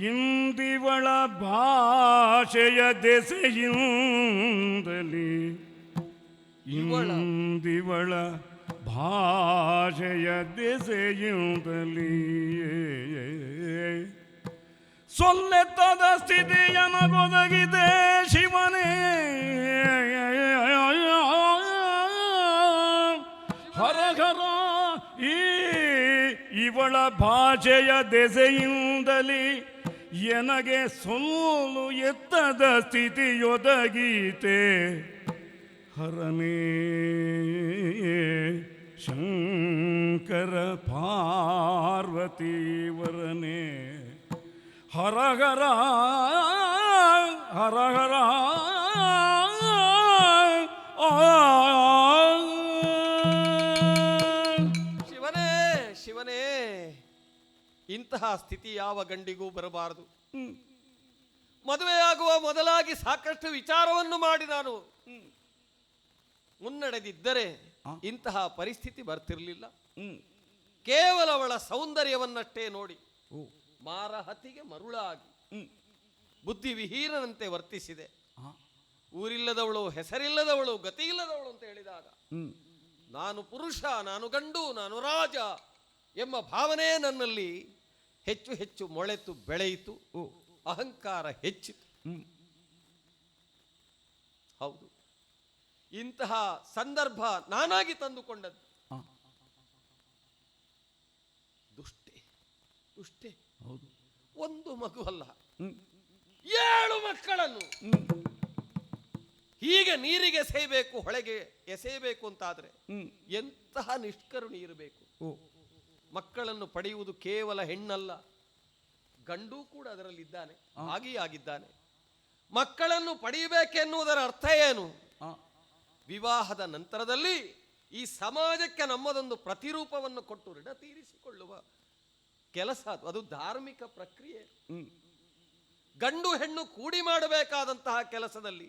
ಇಂದಿವಳ ಭಾಷೆಯ ದೆಸೆಯಿಂದಲೇ, ಇಂದಿವಳ ಭಾಷೆಯ ದೆಸೆಯಿಂದಲೇ ಸೊಲ್ಲೆತ್ತದ ಸ್ಥಿತಿಯನಗೊದಗಿದೆ ಶಿವನೇ. ಹರಹರ, ಇವಳ ಭಾಷೆಯ ದೆಸೆಯಿಂದಲೇ ಎನಗೆ ಸೋಲು ಎತ್ತದ ಸ್ಥಿತಿಯೊದಗೀತೆ. ಹರನೇ ಶಂಕರ ಪಾರ್ವತೀವರನೇ, ಹರಹರ ಹರಹರ. ಶಿವನೇ, ಇಂತಹ ಸ್ಥಿತಿ ಯಾವ ಗಂಡಿಗೂ ಬರಬಾರದು. ಮದುವೆಯಾಗುವ ಮೊದಲಾಗಿ ಸಾಕಷ್ಟು ವಿಚಾರವನ್ನು ಮಾಡಿ ನಾನು ಮುನ್ನಡೆದಿದ್ದರೆ ಇಂತಹ ಪರಿಸ್ಥಿತಿ ಬರ್ತಿರ್ಲಿಲ್ಲ. ಕೇವಲ ಅವಳ ಸೌಂದರ್ಯವನ್ನಷ್ಟೇ ನೋಡಿ ಮಾರಹತಿಗೆ ಮರುಳಾಗಿ ಬುದ್ಧಿ ವಿಹೀನನಂತೆ ವರ್ತಿಸಿದೆ. ಊರಿಲ್ಲದವಳು, ಹೆಸರಿಲ್ಲದವಳು, ಗತಿ ಇಲ್ಲದವಳು ಅಂತ ಹೇಳಿದಾಗ ನಾನು ಪುರುಷ, ನಾನು ಗಂಡು, ನಾನು ರಾಜ ಎಂಬ ಭಾವನೆ ನನ್ನಲ್ಲಿ ಹೆಚ್ಚು ಹೆಚ್ಚು ಮೊಳೆತು ಬೆಳೆಯಿತು. ಅಹಂಕಾರ ಹೆಚ್ಚಿತು. ಹೌದು, ಇಂತಹ ಸಂದರ್ಭ ನಾನಾಗಿ ತಂದುಕೊಂಡದ್ದು. ದುಷ್ಟೆ ಹೌದು. ಒಂದು ಮಗು ಅಲ್ಲ, 7 ಮಕ್ಕಳನ್ನು ಹೀಗೆ ನೀರಿಗೆ ಎಸೆಯಬೇಕು, ಹೊಳೆಗೆ ಎಸೆಯಬೇಕು ಅಂತಾದ್ರೆ ಎಂತಹ ನಿಷ್ಕರುಣಿ ಇರಬೇಕು. ಮಕ್ಕಳನ್ನು ಪಡೆಯುವುದು ಕೇವಲ ಹೆಣ್ಣಲ್ಲ, ಗಂಡು ಕೂಡ ಅದರಲ್ಲಿ ಇದ್ದಾನೆ, ಭಾಗಿಯಾಗಿದ್ದಾನೆ. ಮಕ್ಕಳನ್ನು ಪಡೆಯಬೇಕೆನ್ನುವುದರ ಅರ್ಥ ಏನು? ವಿವಾಹದ ನಂತರದಲ್ಲಿ ಈ ಸಮಾಜಕ್ಕೆ ನಮ್ಮದೊಂದು ಪ್ರತಿರೂಪವನ್ನು ಕೊಟ್ಟು ಋಣ ತೀರಿಸಿಕೊಳ್ಳುವ ಕೆಲಸ ಅದು ಧಾರ್ಮಿಕ ಪ್ರಕ್ರಿಯೆ. ಗಂಡು ಹೆಣ್ಣು ಕೂಡಿ ಮಾಡಬೇಕಾದಂತಹ ಕೆಲಸದಲ್ಲಿ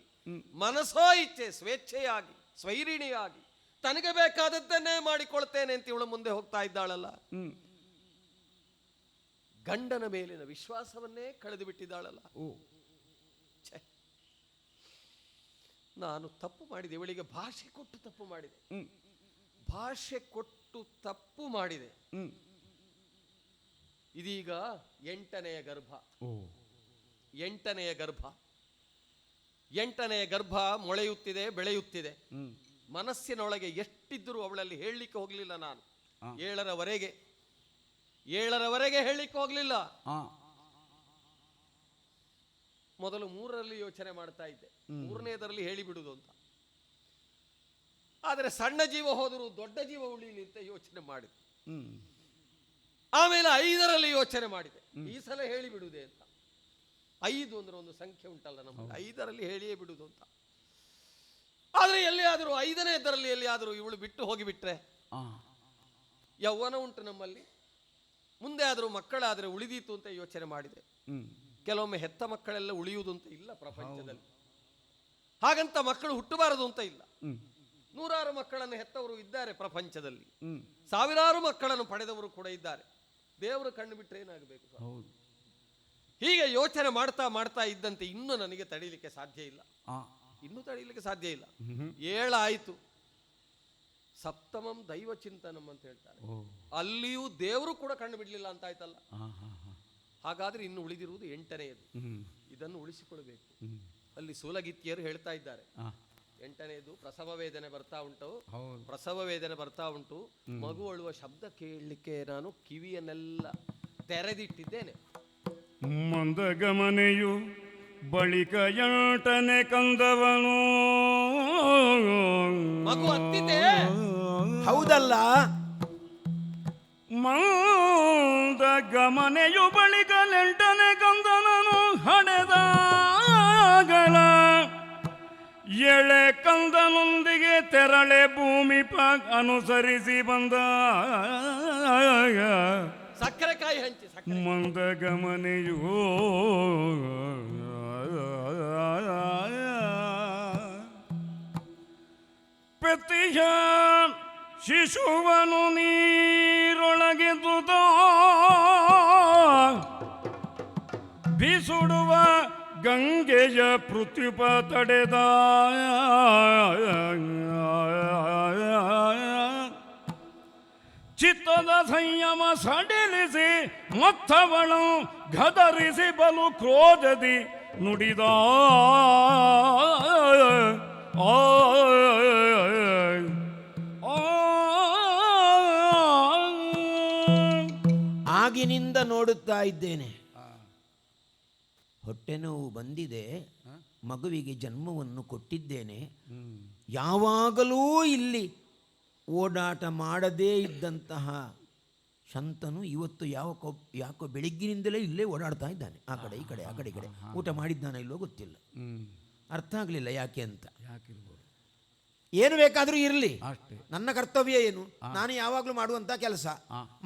ಮನಸೋ ಇಚ್ಛೆ ಸ್ವೇಚ್ಛೆಯಾಗಿ ಸ್ವೈರಿಣಿಯಾಗಿ ತನಗೆ ಬೇಕಾದದ್ದನ್ನೇ ಮಾಡಿಕೊಳ್ತೇನೆ ಅಂತ ಇವಳು ಮುಂದೆ ಹೋಗ್ತಾ ಇದ್ದಾಳಲ್ಲ, ಗಂಡನ ಮೇಲಿನ ವಿಶ್ವಾಸವನ್ನೇ ಕಳೆದು ಬಿಟ್ಟಿದ್ದಾಳಲ್ಲ. ನಾನು ತಪ್ಪು ಮಾಡಿದೆ, ಇವಳಿಗೆ ಭಾಷೆ ಕೊಟ್ಟು ತಪ್ಪು ಮಾಡಿದೆ, ಭಾಷೆ ಕೊಟ್ಟು ತಪ್ಪು ಮಾಡಿದೆ. ಇದೀಗ 8ನೆಯ ಗರ್ಭ, 8ನೆಯ ಗರ್ಭ, 8ನೆಯ ಗರ್ಭ ಮೊಳೆಯುತ್ತಿದೆ, ಬೆಳೆಯುತ್ತಿದೆ. ಮನಸ್ಸಿನೊಳಗೆ ಎಷ್ಟಿದ್ದರೂ ಅವಳಲ್ಲಿ ಹೇಳಲಿಕ್ಕೆ ಹೋಗ್ಲಿಲ್ಲ ನಾನು. 7ರವರೆಗೆ ಹೇಳಲಿಕ್ಕೆ ಹೋಗ್ಲಿಲ್ಲ. ಮೊದಲು 3ರಲ್ಲಿ ಯೋಚನೆ ಮಾಡ್ತಾ ಇದ್ದೆ, 3ನೇದರಲ್ಲಿ ಹೇಳಿಬಿಡುವುದು ಅಂತ. ಆದರೆ ಸಣ್ಣ ಜೀವ ಹೋದರೂ ದೊಡ್ಡ ಜೀವ ಉಳಿಲಿ ಅಂತ ಯೋಚನೆ ಮಾಡಿದೆ. ಆಮೇಲೆ 5ರಲ್ಲಿ ಯೋಚನೆ ಮಾಡಿದೆ, ಈ ಸಲ ಹೇಳಿಬಿಡುವುದೇ ಅಂತ. 5 ಅಂದ್ರೆ ಒಂದು ಸಂಖ್ಯೆ ಉಂಟಲ್ಲ ನಮಗೆ, 5ರಲ್ಲಿ ಹೇಳಿಯೇ ಬಿಡುವುದು ಅಂತ. ಆದ್ರೆ ಎಲ್ಲಿಯಾದರೂ 5ನೇದರಲ್ಲಿ ಎಲ್ಲಿಯಾದರೂ ಇವಳು ಬಿಟ್ಟು ಹೋಗಿಬಿಟ್ರೆ, ಯೌವನ ಉಂಟು ನಮ್ಮಲ್ಲಿ, ಮುಂದೆ ಆದರೂ ಮಕ್ಕಳಾದ್ರೆ ಉಳಿದೀತು ಅಂತ ಯೋಚನೆ ಮಾಡಿದೆ. ಕೆಲವೊಮ್ಮೆ ಹೆತ್ತ ಮಕ್ಕಳೆಲ್ಲ ಉಳಿಯುವುದು ಅಂತ ಇಲ್ಲ ಪ್ರಪಂಚದಲ್ಲಿ, ಹಾಗಂತ ಮಕ್ಕಳು ಹುಟ್ಟಬಾರದು ಅಂತ ಇಲ್ಲ. 100 ಮಕ್ಕಳನ್ನು ಹೆತ್ತವರು ಇದ್ದಾರೆ ಪ್ರಪಂಚದಲ್ಲಿ, 1000 ಮಕ್ಕಳನ್ನು ಪಡೆದವರು ಕೂಡ ಇದ್ದಾರೆ. ದೇವರು ಕಣ್ಣು ಬಿಟ್ಟರೆ ಏನಾಗಬೇಕು? ಹೀಗೆ ಯೋಚನೆ ಮಾಡ್ತಾ ಮಾಡ್ತಾ ಇದ್ದಂತೆ ಇನ್ನು ನನಗೆ ತಡೀಲಿಕ್ಕೆ ಸಾಧ್ಯ ಇಲ್ಲ, ಇನ್ನೂ ತಡೀಲಿಕ್ಕೆ ಸಾಧ್ಯ ಇಲ್ಲ. 7 ಆಯಿತು, ಸಪ್ತಮಂ ದೈವ ಚಿಂತನಂ ಅಂತ ಹೇಳ್ತಾರೆ. ಅಲ್ಲಿಯೂ ದೇವರು ಕೂಡ ಕಣ್ಣು ಬಿಡಲಿಲ್ಲ ಅಂತ ಆಯ್ತಲ್ಲ. ಹಾಗಾದ್ರೆ ಇನ್ನು ಉಳಿದಿರುವುದು 8ನೇದು, ಇದನ್ನು ಉಳಿಸಿಕೊಳ್ಬೇಕು. ಅಲ್ಲಿ ಸೂಲಗಿತ್ತಿಯರು ಹೇಳ್ತಾ ಇದ್ದಾರೆ, 8ನೇದು ಪ್ರಸವ ವೇದನೆ ಬರ್ತಾ ಉಂಟು, ಪ್ರಸವ ವೇದನೆ ಬರ್ತಾ ಉಂಟು, ಮಗು ಅಳುವ ಶಬ್ದ ಕೇಳಲಿಕ್ಕೆ ನಾನು ಕಿವಿಯನ್ನೆಲ್ಲ ತೆರೆದಿಟ್ಟಿದ್ದೇನೆ. ಮಂದಗಮನೆಯು ಬಳಿಕ 8ನೇ ಕಂದವನು ಮಗು ಹತ್ತಿದೆ. ಹೌದಲ್ಲ, ಮಂದಗಮನೆಯು ಬಳಿಕ 8ನೇ ಕಂದನನು ಹಡೆದಾಗಳ ಎಳೆ ಕಂದನೊಂದಿಗೆ ತೆರಳೆ ಭೂಮಿ ಅನುಸರಿಸಿ ಬಂದ ಸಕ್ಕರೆಕಾಯಿ ಹಂಚಿ ಮಂದಗಮನೆಯು ಪತಿಯ ಶಿಶುವನು ನೀರೊಳಗೆ ದುದ ಬಿಸುಡುವ ಗಂಗೆಯ ಪೃಥ್ವಿಪ ತಡೆದ ಚಿತ್ತದ ಸಂಯಮ ಸಡಿಲಿಸಿ ಮತ್ತವಳು ಗದರಿಸಿ ಬಲು ಕ್ರೋಧದಿ ನುಡಿದ ಆಗಿನಿಂದ ನೋಡುತ್ತಾ ಇದ್ದೇನೆ, ಹೊಟ್ಟೆ ನೋವು ಬಂದಿದೆ, ಮಗುವಿಗೆ ಜನ್ಮವನ್ನು ಕೊಟ್ಟಿದ್ದೇನೆ. ಯಾವಾಗಲೂ ಇಲ್ಲಿ ಓಡಾಟ ಮಾಡದೇ ಇದ್ದಂತಹ ಶಂತನು ಇವತ್ತು ಯಾಕೋ ಬೆಳಿಗ್ಗಿನಿಂದಲೇ ಇಲ್ಲೇ ಓಡಾಡ್ತಾ ಇದ್ದಾನೆ, ಆ ಕಡೆ ಈ ಕಡೆ ಆ ಕಡೆ ಈ ಕಡೆ. ಊಟ ಮಾಡಿದ್ದಾನೆ ಇಲ್ಲೋ ಗೊತ್ತಿಲ್ಲ, ಅರ್ಥ ಆಗಲಿಲ್ಲ ಯಾಕೆ ಅಂತ. ಏನು ಬೇಕಾದರೂ ಇರಲಿ, ನನ್ನ ಕರ್ತವ್ಯ ಏನು? ನಾನು ಯಾವಾಗಲೂ ಮಾಡುವಂತ ಕೆಲಸ.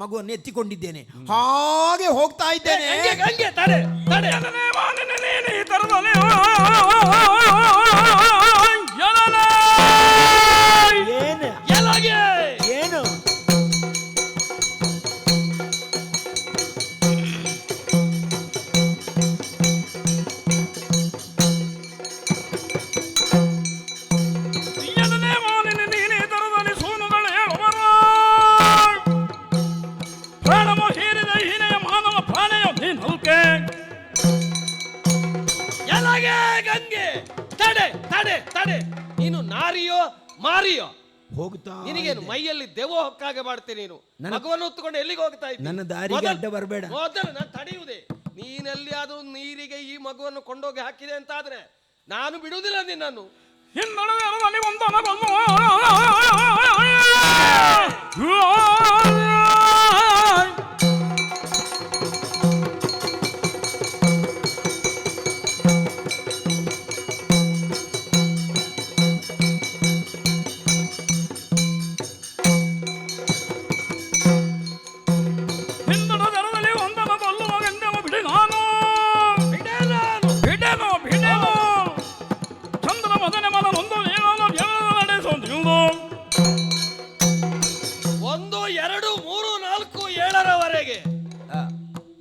ಮಗುವನ್ನು ಎತ್ತಿಕೊಂಡಿದ್ದೇನೆ, ಹಾಗೆ ಹೋಗ್ತಾ ಇದ್ದೇನೆ. ಏನು ಗಂಗೆ ಗಂಗೆ ತಡೆ ತಡೆ ತಡೆ, ನೀನು ನಾರಿಯೋ ಮಾರಿಯೋ? ಹೋಗ್ತಾ ನಿನಗೇನು ಮೈಯಲ್ಲಿ ದೆವ್ವ ಹೊಕ್ಕಾಗೆ ಮಾಡ್ತೀನಿ. ನೀನು ಮಗುವನ್ನು ಹೊತ್ತುಕೊಂಡು ಎಲ್ಲಿಗೆ ಹೋಗ್ತಾ ಇದ್ದೀನಿ? ನನ್ನ ದಾರಿಗೆ ಅಡ್ಡ ಬರಬೇಡ. ಮೊದಲು ನಾನು ತಡೆಯುವುದೇ. ನೀನೆಲ್ಲಿಯಾದ್ರೂ ನೀರಿಗೆ ಈ ಮಗುವನ್ನು ಕೊಂಡೋಗಿ ಹಾಕಿದೆ ಅಂತಾದ್ರೆ ನಾನು ಬಿಡುವುದಿಲ್ಲ ನಿನ್ನನ್ನು.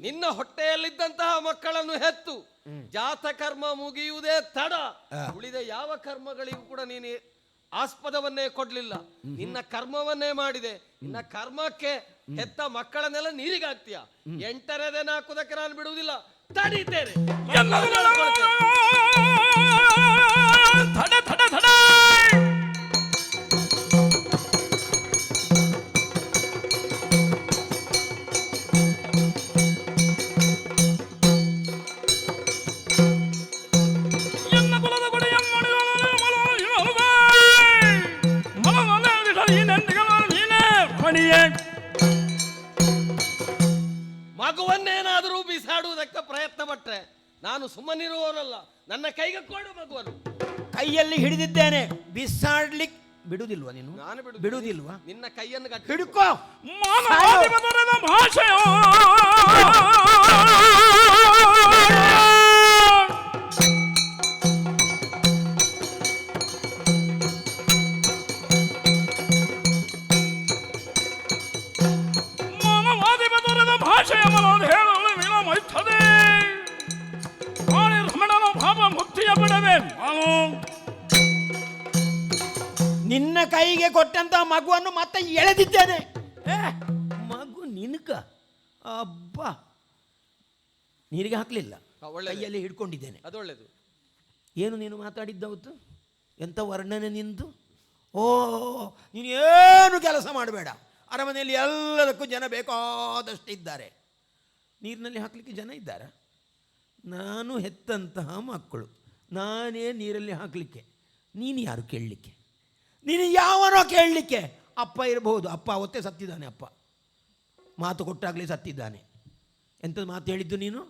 ನಿನ್ನ ಹೊಟ್ಟೆಯಲ್ಲಿದ್ದಂತಹ ಮಕ್ಕಳನ್ನು ಹೆತ್ತು ಜಾತ ಕರ್ಮ ಮುಗಿಯುವುದೇ ತಡ. ಉಳಿದ ಯಾವ ಕರ್ಮಗಳಿಗೂ ಕೂಡ ನೀನು ಆಸ್ಪದವನ್ನೇ ಕೊಡ್ಲಿಲ್ಲ. ನಿನ್ನ ಕರ್ಮವನ್ನೇ ಮಾಡಿದೆ. ನಿನ್ನ ಕರ್ಮಕ್ಕೆ ಹೆತ್ತ ಮಕ್ಕಳನ್ನೆಲ್ಲ ನೀರಿಗಾಗ್ತೀಯ. 8ನೇ ದಿನ ಹಾಕುವುದಕ್ಕೆ ನಾನು ಬಿಡುವುದಿಲ್ಲ. ತಡೀತೇನೆ. ಮಗುವನ್ನೇನಾದರೂ ಬಿಸಾಡುವುದಕ್ಕೆ ಪ್ರಯತ್ನ ಪಟ್ರೆ ನಾನು ಸುಮ್ಮನಿರುವವನಲ್ಲ. ನನ್ನ ಕೈಗೆ ಕೊಡು ಮಗುವನ್ನು. ಕೈಯಲ್ಲಿ ಹಿಡಿದಿದ್ದೇನೆ, ಬಿಸಾಡ್ಲಿಕ್ಕೆ ಬಿಡುವುದಿಲ್ವಾ ನೀನು? ನಾನು ಬಿಡುವುದಿಲ್ವಾ? ನಿನ್ನ ಕೈಯನ್ನು ಹಿಡ್ಕೋ. ಭಾಷೆಯೋ ಭಾಷೆಯ ಮನೋದು ಹೇಳಲು ವಿಲಮೈತ್ತದೆ. ರಮಣನ ಭಾವ ಮುಕ್ತಿಯ ಬಿಡವೆ ನಾನು ನಿನ್ನ ಕೈಗೆ ಕೊಟ್ಟಂತ ಮಗುವನ್ನು ಮತ್ತೆ ಎಳೆದಿದ್ದೇನೆ. ಮಗು ನಿನಕ ಅಬ್ಬ ನೀರಿಗೆ ಹಾಕ್ಲಿಲ್ಲ, ಕೈಯಲ್ಲಿ ಹಿಡ್ಕೊಂಡಿದ್ದೇನೆ. ಅದೊಳ್ಳೆದು. ಏನು ನೀನು ಮಾತಾಡಿದ್ದವತ್ತು? ಎಂಥ ವರ್ಣನೆ ನಿಂದು? ಓ, ನೀನು ಏನು ಕೆಲಸ ಮಾಡಬೇಡ. ಅರಮನೆಯಲ್ಲಿ ಎಲ್ಲದಕ್ಕೂ ಜನ ಬೇಕಾದಷ್ಟಿದ್ದಾರೆ. ನೀರಿನಲ್ಲಿ ಹಾಕಲಿಕ್ಕೆ ಜನ ಇದ್ದಾರ? ನಾನು ಹೆತ್ತಂತಹ ಮಕ್ಕಳು, ನಾನೇ ನೀರಲ್ಲಿ ಹಾಕಲಿಕ್ಕೆ. ನೀನು ಯಾರು ಕೇಳಲಿಕ್ಕೆ? ನೀನು ಯಾವನೋ ಕೇಳಲಿಕ್ಕೆ? ಅಪ್ಪ ಇರಬಹುದು, ಅಪ್ಪ ಅವತ್ತೇ ಸತ್ತಿದ್ದಾನೆ. ಅಪ್ಪ ಮಾತು ಕೊಟ್ಟಾಗಲೇ ಸತ್ತಿದ್ದಾನೆ. ಎಂಥದ್ದು ಮಾತು ಹೇಳಿದ್ದು ನೀನು?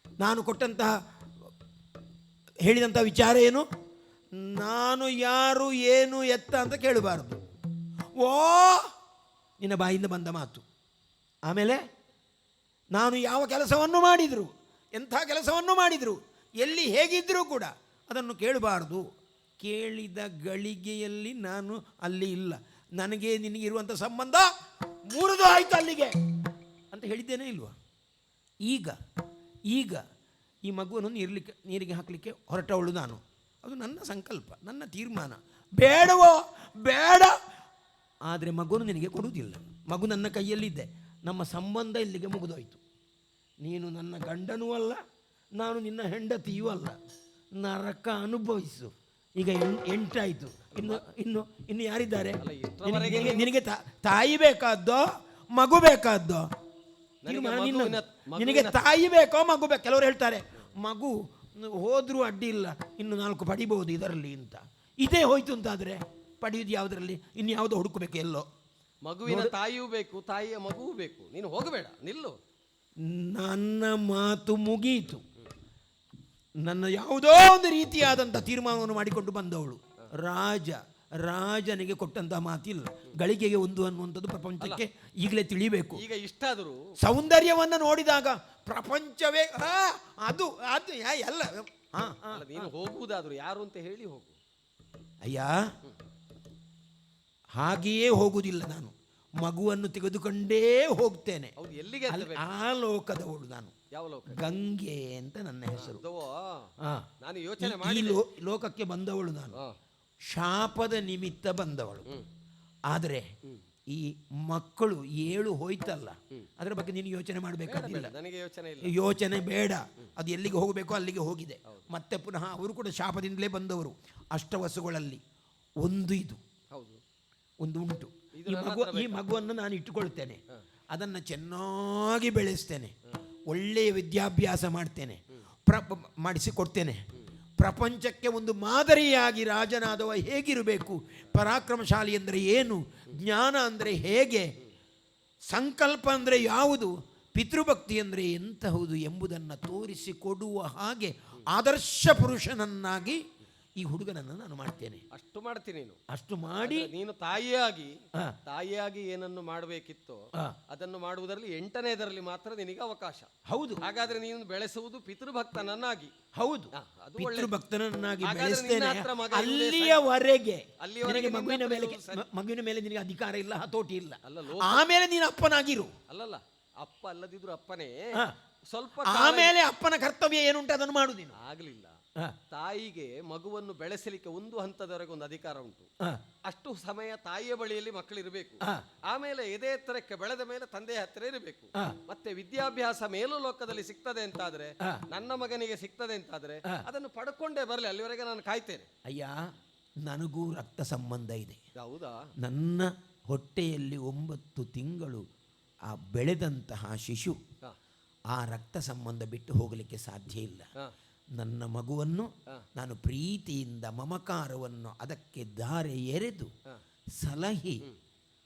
ನಾನು ಕೊಟ್ಟಂತಹ ಹೇಳಿದಂಥ ವಿಚಾರ ಏನು? ನಾನು ಯಾರು ಏನು ಎತ್ತ ಅಂತ ಕೇಳಬಾರದು. ಓ, ನಿನ್ನ ಬಾಯಿಂದ ಬಂದ ಮಾತು. ಆಮೇಲೆ ನಾನು ಯಾವ ಕೆಲಸವನ್ನು ಮಾಡಿದರು, ಎಂಥ ಕೆಲಸವನ್ನು ಮಾಡಿದರು, ಎಲ್ಲಿ ಹೇಗಿದ್ದರೂ ಕೂಡ ಅದನ್ನು ಕೇಳಬಾರ್ದು. ಕೇಳಿದ ಗಳಿಗೆಯಲ್ಲಿ ನಾನು ಅಲ್ಲಿ ಇಲ್ಲ, ನನಗೆ ನಿನಗಿರುವಂಥ ಸಂಬಂಧ ಮುರಿದು ಆಯ್ತು ಅಲ್ಲಿಗೆ ಅಂತ ಹೇಳಿದ್ದೇನೆ ಇಲ್ವಾ? ಈಗ ಈ ಮಗುವನ್ನು ನೀರಿಗೆ ಹಾಕಲಿಕ್ಕೆ ಹೊರಟವಳು ನಾನು. ಅದು ನನ್ನ ಸಂಕಲ್ಪ, ನನ್ನ ತೀರ್ಮಾನ. ಬೇಡವೋ ಬೇಡ, ಆದರೆ ಮಗುವನ್ನು ನಿನಗೆ ಕೊಡುವುದಿಲ್ಲ. ಮಗು ನನ್ನ ಕೈಯಲ್ಲಿದ್ದೆ. ನಮ್ಮ ಸಂಬಂಧ ಇಲ್ಲಿಗೆ ಮುಗಿದೋಯ್ತು. ನೀನು ನನ್ನ ಗಂಡನೂ ಅಲ್ಲ, ನಾನು ನಿನ್ನ ಹೆಂಡತಿಯೂ ಅಲ್ಲ. ನರಕ ಅನುಭವಿಸು. ಈಗ 8 ಆಯಿತು. ಇನ್ನು ಯಾರಿದ್ದಾರೆ? ನಿನಗೆ ತಾಯಿ ಬೇಕಾದ್ದೋ ಮಗು ಬೇಕಾದ್ದೋ? ನಿನಗೆ ತಾಯಿ ಬೇಕೋ ಮಗು ಬೇಕು? ಕೆಲವರು ಹೇಳ್ತಾರೆ ಮಗು ಹೋದ್ರೂ ಅಡ್ಡಿ ಇಲ್ಲ, ಇನ್ನು 4 ಪಡಿಬಹುದು ಇದರಲ್ಲಿ ಅಂತ. ಇದೇ ಹೋಯ್ತು ಅಂತಾದರೆ ಪಡೆಯುವುದು ಯಾವುದರಲ್ಲಿ? ಇನ್ನು ಯಾವುದೋ ಹುಡುಕಬೇಕು ಎಲ್ಲೋ. ಮಗುವಿನ ತಾಯಿಯೂ ಬೇಕು, ತಾಯಿಯ ಮಗುವೂ ಬೇಕು. ನೀನು ಹೋಗಬೇಡ, ನಿಲ್ಲು. ನನ್ನ ಮಾತು ಮುಗಿಯಿತು. ನನ್ನ ಯಾವುದೋ ಒಂದು ರೀತಿಯಾದಂಥ ತೀರ್ಮಾನವನ್ನು ಮಾಡಿಕೊಂಡು ಬಂದವಳು. ರಾಜನಿಗೆ ಕೊಟ್ಟಂತಹ ಮಾತಿಲ್ಲ. ಗಳಿಗೆಗೆ ಒಂದು ಅನ್ನುವಂಥದ್ದು ಪ್ರಪಂಚಕ್ಕೆ ಈಗಲೇ ತಿಳಿಬೇಕು. ಈಗ ಇಷ್ಟಾದರೂ ಸೌಂದರ್ಯವನ್ನು ನೋಡಿದಾಗ ಪ್ರಪಂಚವೇ ಅದು ಎಲ್ಲ. ನೀನು ಹೋಗುವುದಾದ್ರು ಯಾರು ಅಂತ ಹೇಳಿ ಹೋಗು. ಅಯ್ಯ, ಹಾಗೆಯೇ ಹೋಗುವುದಿಲ್ಲ ನಾನು. ಮಗುವನ್ನು ತೆಗೆದುಕೊಂಡೇ ಹೋಗ್ತೇನೆ. ಎಲ್ಲಿಗೆ? ಆ ಲೋಕದವಳು ನಾನು. ಯಾವ ಲೋಕ? ಗಂಗೆ ಅಂತ ನನ್ನ ಹೆಸರು. ನಾನು ಯೋಚನೆ ಮಾಡಿ ಲೋಕಕ್ಕೆ ಬಂದವಳು ನಾನು. ಶಾಪದ ನಿಮಿತ್ತ ಬಂದವಳು. ಆದರೆ ಈ ಮಕ್ಕಳು 7 ಹೋಯ್ತಲ್ಲ, ಅದರ ಬಗ್ಗೆ ನೀನು ಯೋಚನೆ ಮಾಡಬೇಕಾಗಿಲ್ಲ. ನನಗೆ ಯೋಚನೆ ಇಲ್ಲ, ಯೋಚನೆ ಬೇಡ. ಅದು ಎಲ್ಲಿಗೆ ಹೋಗಬೇಕೋ ಅಲ್ಲಿಗೆ ಹೋಗಿದೆ. ಮತ್ತೆ ಪುನಃ ಅವರು ಕೂಡ ಶಾಪದಿಂದಲೇ ಬಂದವರು. ಅಷ್ಟವಸುಗಳಲ್ಲಿ ಒಂದು ಇದು ಹೌದು, ಒಂದು ಉಂಟು. ಈ ಮಗುವನ್ನು ನಾನು ಇಟ್ಟುಕೊಳ್ತೇನೆ, ಅದನ್ನು ಚೆನ್ನಾಗಿ ಬೆಳೆಸ್ತೇನೆ, ಒಳ್ಳೆಯ ವಿದ್ಯಾಭ್ಯಾಸ ಮಾಡ್ತೇನೆ, ಮಾಡಿಸಿಕೊಡ್ತೇನೆ. ಪ್ರಪಂಚಕ್ಕೆ ಒಂದು ಮಾದರಿಯಾಗಿ ರಾಜನಾದವ ಹೇಗಿರಬೇಕು, ಪರಾಕ್ರಮಶಾಲಿ ಅಂದರೆ ಏನು, ಜ್ಞಾನ ಅಂದರೆ ಹೇಗೆ, ಸಂಕಲ್ಪ ಅಂದರೆ ಯಾವುದು, ಪಿತೃಭಕ್ತಿ ಅಂದರೆ ಎಂತಹುದು ಎಂಬುದನ್ನು ತೋರಿಸಿಕೊಡುವ ಹಾಗೆ ಆದರ್ಶ ಪುರುಷನನ್ನಾಗಿ ಈ ಹುಡುಗನನ್ನು ನಾನು ಮಾಡ್ತೇನೆ. ಅಷ್ಟು ಮಾಡ್ತೀನಿ ನೀನು. ಅಷ್ಟು ಮಾಡಿ ನೀನು ತಾಯಿಯಾಗಿ ಏನನ್ನು ಮಾಡಬೇಕಿತ್ತೋ ಅದನ್ನು ಮಾಡುವುದರಲ್ಲಿ 8ನೇದರಲ್ಲಿ ಮಾತ್ರ ನಿನಗೆ ಅವಕಾಶ. ಹೌದು. ಹಾಗಾದ್ರೆ ನೀನು ಬೆಳೆಸುವುದು ಪಿತೃಭಕ್ತನನ್ನಾಗಿ. ಹೌದು, ಅದು ಪಿತೃಭಕ್ತನನ್ನಾಗಿ ಬೆಳೆಸ್ತೇನೆ. ಅಲ್ಲಿಯವರೆಗೆ ಮಗುವಿನ ಮೇಲೆ ನಿನಗೆ ಅಧಿಕಾರ ಇಲ್ಲ, ಹತೋಟಿ ಇಲ್ಲ. ಆಮೇಲೆ ನೀನು ಅಪ್ಪನಾಗಿರು. ಅಲ್ಲಲ್ಲ, ಅಪ್ಪ ಅಲ್ಲದಿದ್ರು ಅಪ್ಪನೇ. ಸ್ವಲ್ಪ ಆಮೇಲೆ ಅಪ್ಪನ ಕರ್ತವ್ಯ ಏನುಂಟು ಅದನ್ನು ಮಾಡು ನೀನು. ಆಗ್ಲಿಲ್ಲ, ತಾಯಿಗೆ ಮಗುವನ್ನು ಬೆಳೆಸಲಿಕ್ಕೆ ಒಂದು ಹಂತದವರೆಗೆ ಒಂದು ಅಧಿಕಾರ ಉಂಟು. ಅಷ್ಟು ಸಮಯ ತಾಯಿಯ ಬಳಿಯಲ್ಲಿ ಮಕ್ಕಳಿರಬೇಕು. ಆಮೇಲೆ ಎದೆ ಎತ್ತರಕ್ಕೆ ಬೆಳೆದ ಮೇಲೆ ತಂದೆಯ ಹತ್ತಿರ ಇರಬೇಕು. ಮತ್ತೆ ವಿದ್ಯಾಭ್ಯಾಸ ಮೇಲು ಲೋಕದಲ್ಲಿ ಸಿಗ್ತದೆ ಅಂತಾದ್ರೆ, ನನ್ನ ಮಗನಿಗೆ ಸಿಗ್ತದೆ ಅಂತಾದ್ರೆ ಅದನ್ನು ಪಡ್ಕೊಂಡೇ ಬರಲಿ, ಅಲ್ಲಿವರೆಗೆ ನಾನು ಕಾಯ್ತೇನೆ. ಅಯ್ಯ, ನನಗೂ ರಕ್ತ ಸಂಬಂಧ ಇದೆ. ಹೌದಾ? ನನ್ನ ಹೊಟ್ಟೆಯಲ್ಲಿ 9 ತಿಂಗಳು ಆ ಬೆಳೆದಂತಹ ಶಿಶು ಆ ರಕ್ತ ಸಂಬಂಧ ಬಿಟ್ಟು ಹೋಗಲಿಕ್ಕೆ ಸಾಧ್ಯ ಇಲ್ಲ. ನನ್ನ ಮಗುವನ್ನು ನಾನು ಪ್ರೀತಿಯಿಂದ ಮಮಕಾರವನ್ನು ಅದಕ್ಕೆ ಧಾರೆ ಎರೆದು ಸಲಹಿ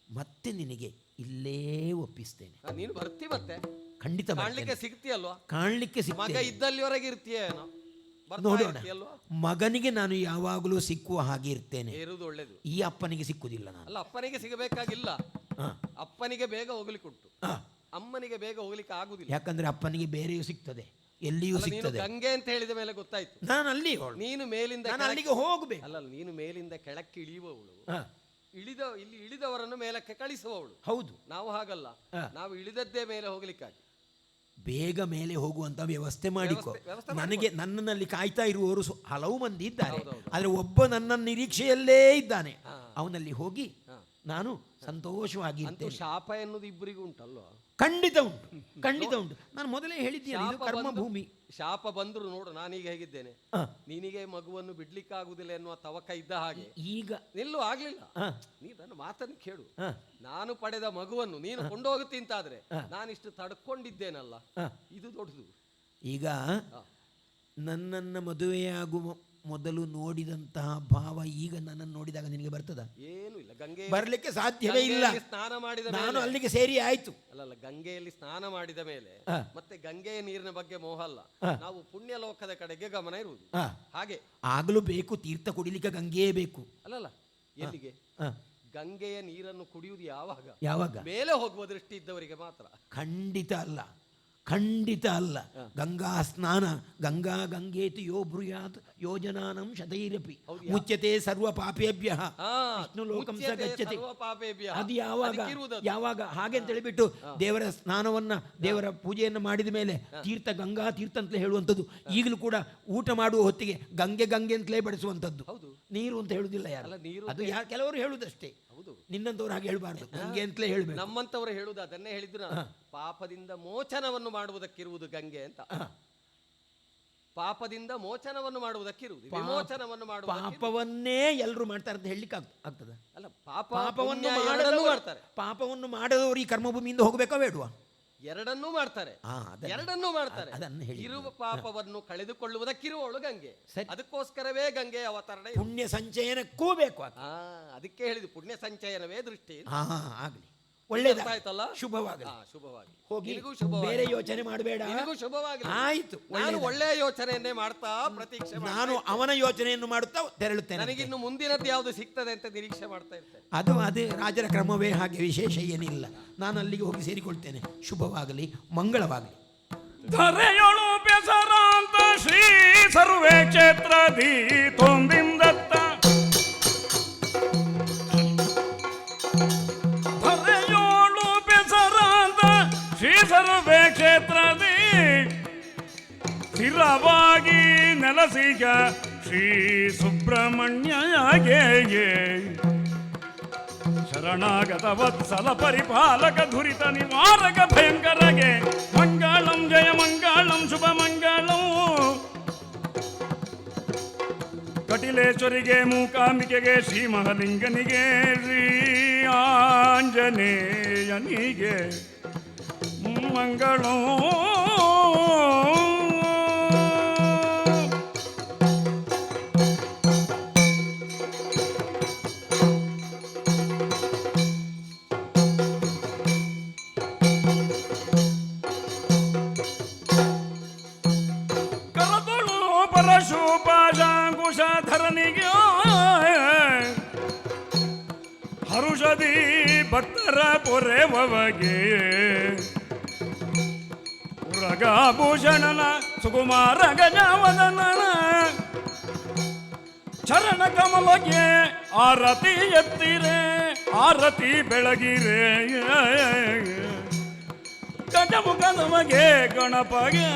ಮತ್ತೆ ನಿನಗೆ ಇಲ್ಲೇ ಒಪ್ಪಿಸ್ತೇನೆ. ನೀನು ಬರ್ತಿ, ಮತ್ತೆ ಖಂಡಿತ ಕಾಣ್ಲಿಕ್ಕೆ ಸಿಗ್ತೀಯಲ್ವಾ? ಕಾಣ್ಲಿಕ್ಕೆ ಮಗ ಇದ್ದಲ್ಲಿವರೆಗೆ ಇರ್ತೀಯೇನೋ, ನೋಡೋಣ. ಮಗನಿಗೆ ನಾನು ಯಾವಾಗಲೂ ಸಿಕ್ಕುವ ಹಾಗೆ ಇರ್ತೇನೆ, ಇರುವುದು ಒಳ್ಳೇದು. ಈ ಅಪ್ಪನಿಗೆ ಸಿಕ್ಕುದಿಲ್ಲ ನಾನು. ಅಲ್ಲ, ಅಪ್ಪನಿಗೆ ಸಿಗಬೇಕಾಗಿಲ್ಲ. ಅಪ್ಪನಿಗೆ ಬೇಗ ಹೋಗ್ಲಿಕ್ಕೆ ಉಂಟು, ಅಮ್ಮನಿಗೆ ಬೇಗ ಹೋಗ್ಲಿಕ್ಕೆ ಆಗುದಿಲ್ಲ. ಯಾಕಂದ್ರೆ ಅಪ್ಪನಿಗೆ ಬೇರೆಯೂ ಸಿಗ್ತದೆ, ಎಲ್ಲಿಯೂ ಸಿಗ್ತದೆ. ಗಂಗೆ ಅಂತ ಹೇಳಿದ ಮೇಲೆ ಗೊತ್ತಾಯ್ತು, ನಾನು ಅಲ್ಲಿ ನೀನು ಮೇಲಿಂದ ಅಲ್ಲಿಗೆ ಹೋಗ್ಬೇಕು. ಅಲ್ಲ, ನೀನು ಮೇಲಿಂದ ಕೆಳಕ್ಕೆ ಇಳಿಯುವವಳು, ಇಲ್ಲಿ ಇಳಿದವರನ್ನು ಮೇಲಕ್ಕೆ ಕಳಿಸುವವಳು. ಹೌದು, ನಾವು ಹಾಗಲ್ಲ, ನಾವು ಇಳಿದದ್ದೇ ಮೇಲೆ ಹೋಗ್ಲಿಕ್ಕಾಗಿ ಬೇಗ ಮೇಲೆ ಹೋಗುವಂತ ವ್ಯವಸ್ಥೆ ಮಾಡಿಕೊ. ನನಗೆ ನನ್ನಲ್ಲಿ ಕಾಯ್ತಾ ಇರುವವರು ಹಲವು ಮಂದಿ ಇದ್ದಾರೆ, ಆದರೆ ಒಬ್ಬ ನನ್ನ ನಿರೀಕ್ಷೆಯಲ್ಲೇ ಇದ್ದಾನೆ. ಅವನಲ್ಲಿ ಹೋಗಿ ನಾನು ಸಂತೋಷವಾಗಿ. ಶಾಪ ಎನ್ನುವುದು ಇಬ್ಬರಿಗೂ ಉಂಟಲ್ವಾ? ಖಂಡಿತ ಉಂಟು, ಖಂಡಿತ ಉಂಟು. ನಾನು ಮೊದಲೇ ಹೇಳಿದ್ದೇನೆ, ಇದು ಕರ್ಮಭೂಮಿ. ಶಾಪ ಬಂದ್ರು ನೋಡು, ನಾನೀಗ ಹೇಗಿದ್ದೇನೆ, ನಿನಗೆ ಮಗುವನ್ನು ಬಿಡ್ಲಿಕ್ಕಾಗುದಿಲ್ಲ ಎನ್ನುವ ತವಕ ಇದ್ದ ಹಾಗೆ ಈಗ ನಿಲ್ಲು ಆಗ್ಲಿಲ್ಲ. ನೀ ನನ್ನ ಮಾತನ್ನು ಕೇಳು. ನಾನು ಪಡೆದ ಮಗುವನ್ನು ನೀನು ಕೊಂಡೋಗುತ್ತೀಂತಾದ್ರೆ ನಾನಿಷ್ಟು ತಡ್ಕೊಂಡಿದ್ದೇನಲ್ಲ, ಇದು ದೊಡ್ಡದು. ಈಗ ನನ್ನನ್ನು ಮದುವೆಯಾಗುವ ಮೊದಲು ನೋಡಿದಂತಹ ಭಾವ ಈಗ ನನ್ನನ್ನು ನೋಡಿದಾಗ ನಿನಗೆ ಬರ್ತದ? ಏನು ಇಲ್ಲ, ಗಂಗೆ ಬರಲಿಕ್ಕೆ ಸಾಧ್ಯವೇ ಇಲ್ಲ. ಸ್ನಾನ ಮಾಡಿದ ನಾನು ಅಲ್ಲಿಗೆ ಸೇರಿ ಆಯ್ತು. ಅಲ್ಲಲ್ಲ, ಗಂಗೆಯಲ್ಲಿ ಸ್ನಾನ ಮಾಡಿದ ಮೇಲೆ ಮತ್ತೆ ಗಂಗೆಯ ನೀರಿನ ಬಗ್ಗೆ ಮೋಹ ಅಲ್ಲ, ನಾವು ಪುಣ್ಯ ಲೋಕದ ಕಡೆಗೆ ಗಮನ ಇರುವುದು. ಹಾಗೆ ಆಗಲೂ ಬೇಕು, ತೀರ್ಥ ಕುಡಿಲಿಕ್ಕೆ ಗಂಗೆಯೇ ಬೇಕು. ಅಲ್ಲಲ್ಲ, ಎಲ್ಲಿಗೆ? ಗಂಗೆಯ ನೀರನ್ನು ಕುಡಿಯುವುದು ಯಾವಾಗ? ಯಾವಾಗ? ಮೇಲೆ ಹೋಗುವ ದೃಷ್ಟಿ ಇದ್ದವರಿಗೆ ಮಾತ್ರ. ಖಂಡಿತ ಅಲ್ಲ, ಖಂಡಿತ ಅಲ್ಲ. ಗಂಗಾ ಸ್ನಾನ ಗಂಗಾ ಗಂಗೇತಿ ಯೋ ಬ್ರೂಯಾತ್ ಯೋಜನಾನಂ ಶತೈರಪಿ ಮುಚ್ಯತೆ ಸರ್ವ ಪಾಪೇಭ್ಯಃ ವಿಷ್ಣು ಲೋಕಂ ಸ ಗಚ್ಚತಿ. ಅದು ಯಾವಾಗ ಹಾಗೆ ಅಂತ ಹೇಳಿಬಿಟ್ಟು ದೇವರ ಸ್ನಾನವನ್ನ, ದೇವರ ಪೂಜೆಯನ್ನು ಮಾಡಿದ ಮೇಲೆ ತೀರ್ಥ ಗಂಗಾ ತೀರ್ಥ ಅಂತಲೇ ಹೇಳುವಂಥದ್ದು. ಈಗಲೂ ಕೂಡ ಊಟ ಮಾಡುವ ಹೊತ್ತಿಗೆ ಗಂಗೆ ಗಂಗೆ ಅಂತಲೇ ಬಡಿಸುವಂಥದ್ದು, ನೀರು ಅಂತ ಹೇಳುದಿಲ್ಲ ಯಾರು. ಅದು ಕೆಲವರು ಹೇಳುದಷ್ಟೇ, ನಿನ್ನಂತವ್ರು ಹಾಗೆ ಹೇಳಬಾರ್ದು, ಗಂಗೆ ಅಂತಲೇ ಹೇಳಬೇಕು. ನಮ್ಮಂತವರು ಹೇಳುದು ಅದನ್ನೇ ಹೇಳಿದ್ರು. ಪಾಪದಿಂದ ಮೋಚನವನ್ನು ಮಾಡುವುದಕ್ಕಿರುವುದು ಗಂಗೆ ಅಂತ. ಪಾಪದಿಂದ ಮೋಚನವನ್ನು ಮಾಡುವುದಕ್ಕಿರುವುದು, ವಿಮೋಚನವನ್ನು ಮಾಡುವ ಪಾಪವನ್ನೇ ಎಲ್ಲರೂ ಮಾಡ್ತಾರೆ ಅಂತ ಹೇಳಲಿಕ್ಕೆ ಆಗ್ತದ? ಅಲ್ಲ, ಪಾಪವನ್ನು ಮಾಡ್ತಾರೆ. ಪಾಪವನ್ನು ಮಾಡದವರು ಈ ಕರ್ಮಭೂಮಿಯಿಂದ ಹೋಗಬೇಕಾ ಬೇಡುವ? ಎರಡನ್ನೂ ಮಾಡ್ತಾರೆ, ಎರಡನ್ನೂ ಮಾಡ್ತಾರೆ. ಇರುವ ಪಾಪವನ್ನು ಕಳೆದುಕೊಳ್ಳುವುದಕ್ಕಿರುವವಳು ಗಂಗೆ. ಅದಕ್ಕೋಸ್ಕರವೇ ಗಂಗೆ ಅವತರಣ. ಪುಣ್ಯ ಸಂಚಯನಕ್ಕೂ ಬೇಕು. ಅದಕ್ಕೆ ಹೇಳಿದ್ದು ಪುಣ್ಯ ಸಂಚಯನವೇ ದೃಷ್ಟಿ. ಆಗಲಿ, ಒಳ್ಳೆಯದಾಯ್ತಲ್ಲ, ಶುಭವಾಗಿ. ಹೋಗಿ, ಬೇರೆ ಯೋಚನೆ ಮಾಡಬೇಡ. ಶುಭವಾಗಿ. ಆಯ್ತು, ನಾನು ಒಳ್ಳೆಯ ಯೋಚನೆಯನ್ನೇ ಮಾಡ್ತಾ ಪ್ರತೀಕ್ಷೆ. ನಾನು ಅವನ ಯೋಚನೆಯನ್ನು ಮಾಡುತ್ತಾ ತೆರಳುತ್ತೇನೆ. ನನಗಿನ್ನು ಮುಂದಿನದ್ದು ಯಾವುದು ಸಿಗ್ತದೆ ಅಂತ ನಿರೀಕ್ಷೆ ಮಾಡ್ತಾ ಇರ್ತೇನೆ. ಅದೇ ರಾಜರ ಕ್ರಮವೇ ಹಾಗೆ, ವಿಶೇಷ ಏನಿಲ್ಲ. ನಾನು ಅಲ್ಲಿಗೆ ಹೋಗಿ ಸೇರಿಕೊಳ್ತೇನೆ. ಶುಭವಾಗಲಿ, ಮಂಗಳವಾಗಲಿ. ಧರೆಯೊಳು ಬೆಸರಾಂತ ಶ್ರೀ ಸರ್ವೇ ಕ್ಷೇತ್ರದಿ ತೊಂದಿಂದತ್ತ ಶ್ರೀ ಸರ್ವೇ ಕ್ಷೇತ್ರದಿ ಸ್ಥಿರವಾಗಿ ನೆಲಸಿಗ ಶ್ರೀ ಸುಬ್ರಹ್ಮಣ್ಯಗೆ ಶರಣಾಗತ ವತ್ಸಲ ಪರಿಪಾಲಕ ಧುರಿತ ನಿವಾರಕ ಭಯಂಕರಗೆ ಮಂಗಳಂ ಜಯ ಮಂಗಳಂ ಶುಭ ಮಂಗಳಂ. ಕಟಿಲೇಶ್ವರಿಗೆ ಮೂಕಾಂಬಿಕೆಗೆ ಶ್ರೀ ಮಹಾಲಿಂಗನಿಗೆ ಶ್ರೀ ಆಂಜನೇಯನಿಗೆ ಮಂಗಳಂ. ಕರತುಳು ಪರಶುಪಾಶಾಂಕುಶಧರನಿಗೆ ಹರುಷದಿ ಭಕ್ತರ ಪೊರೆವಗೆ ಉರಗಾಭೂಷಣನ ಸುಕುಮಾರ ಗಜವದನನ ಚರಣ ಕಮಲಗೆ ಆರತಿ ಎತ್ತಿರೆ ಆರತಿ ಬೆಳಗಿರೆ ಗಜಮುಖ ನಮಗೆ ಗಣಪಗೆ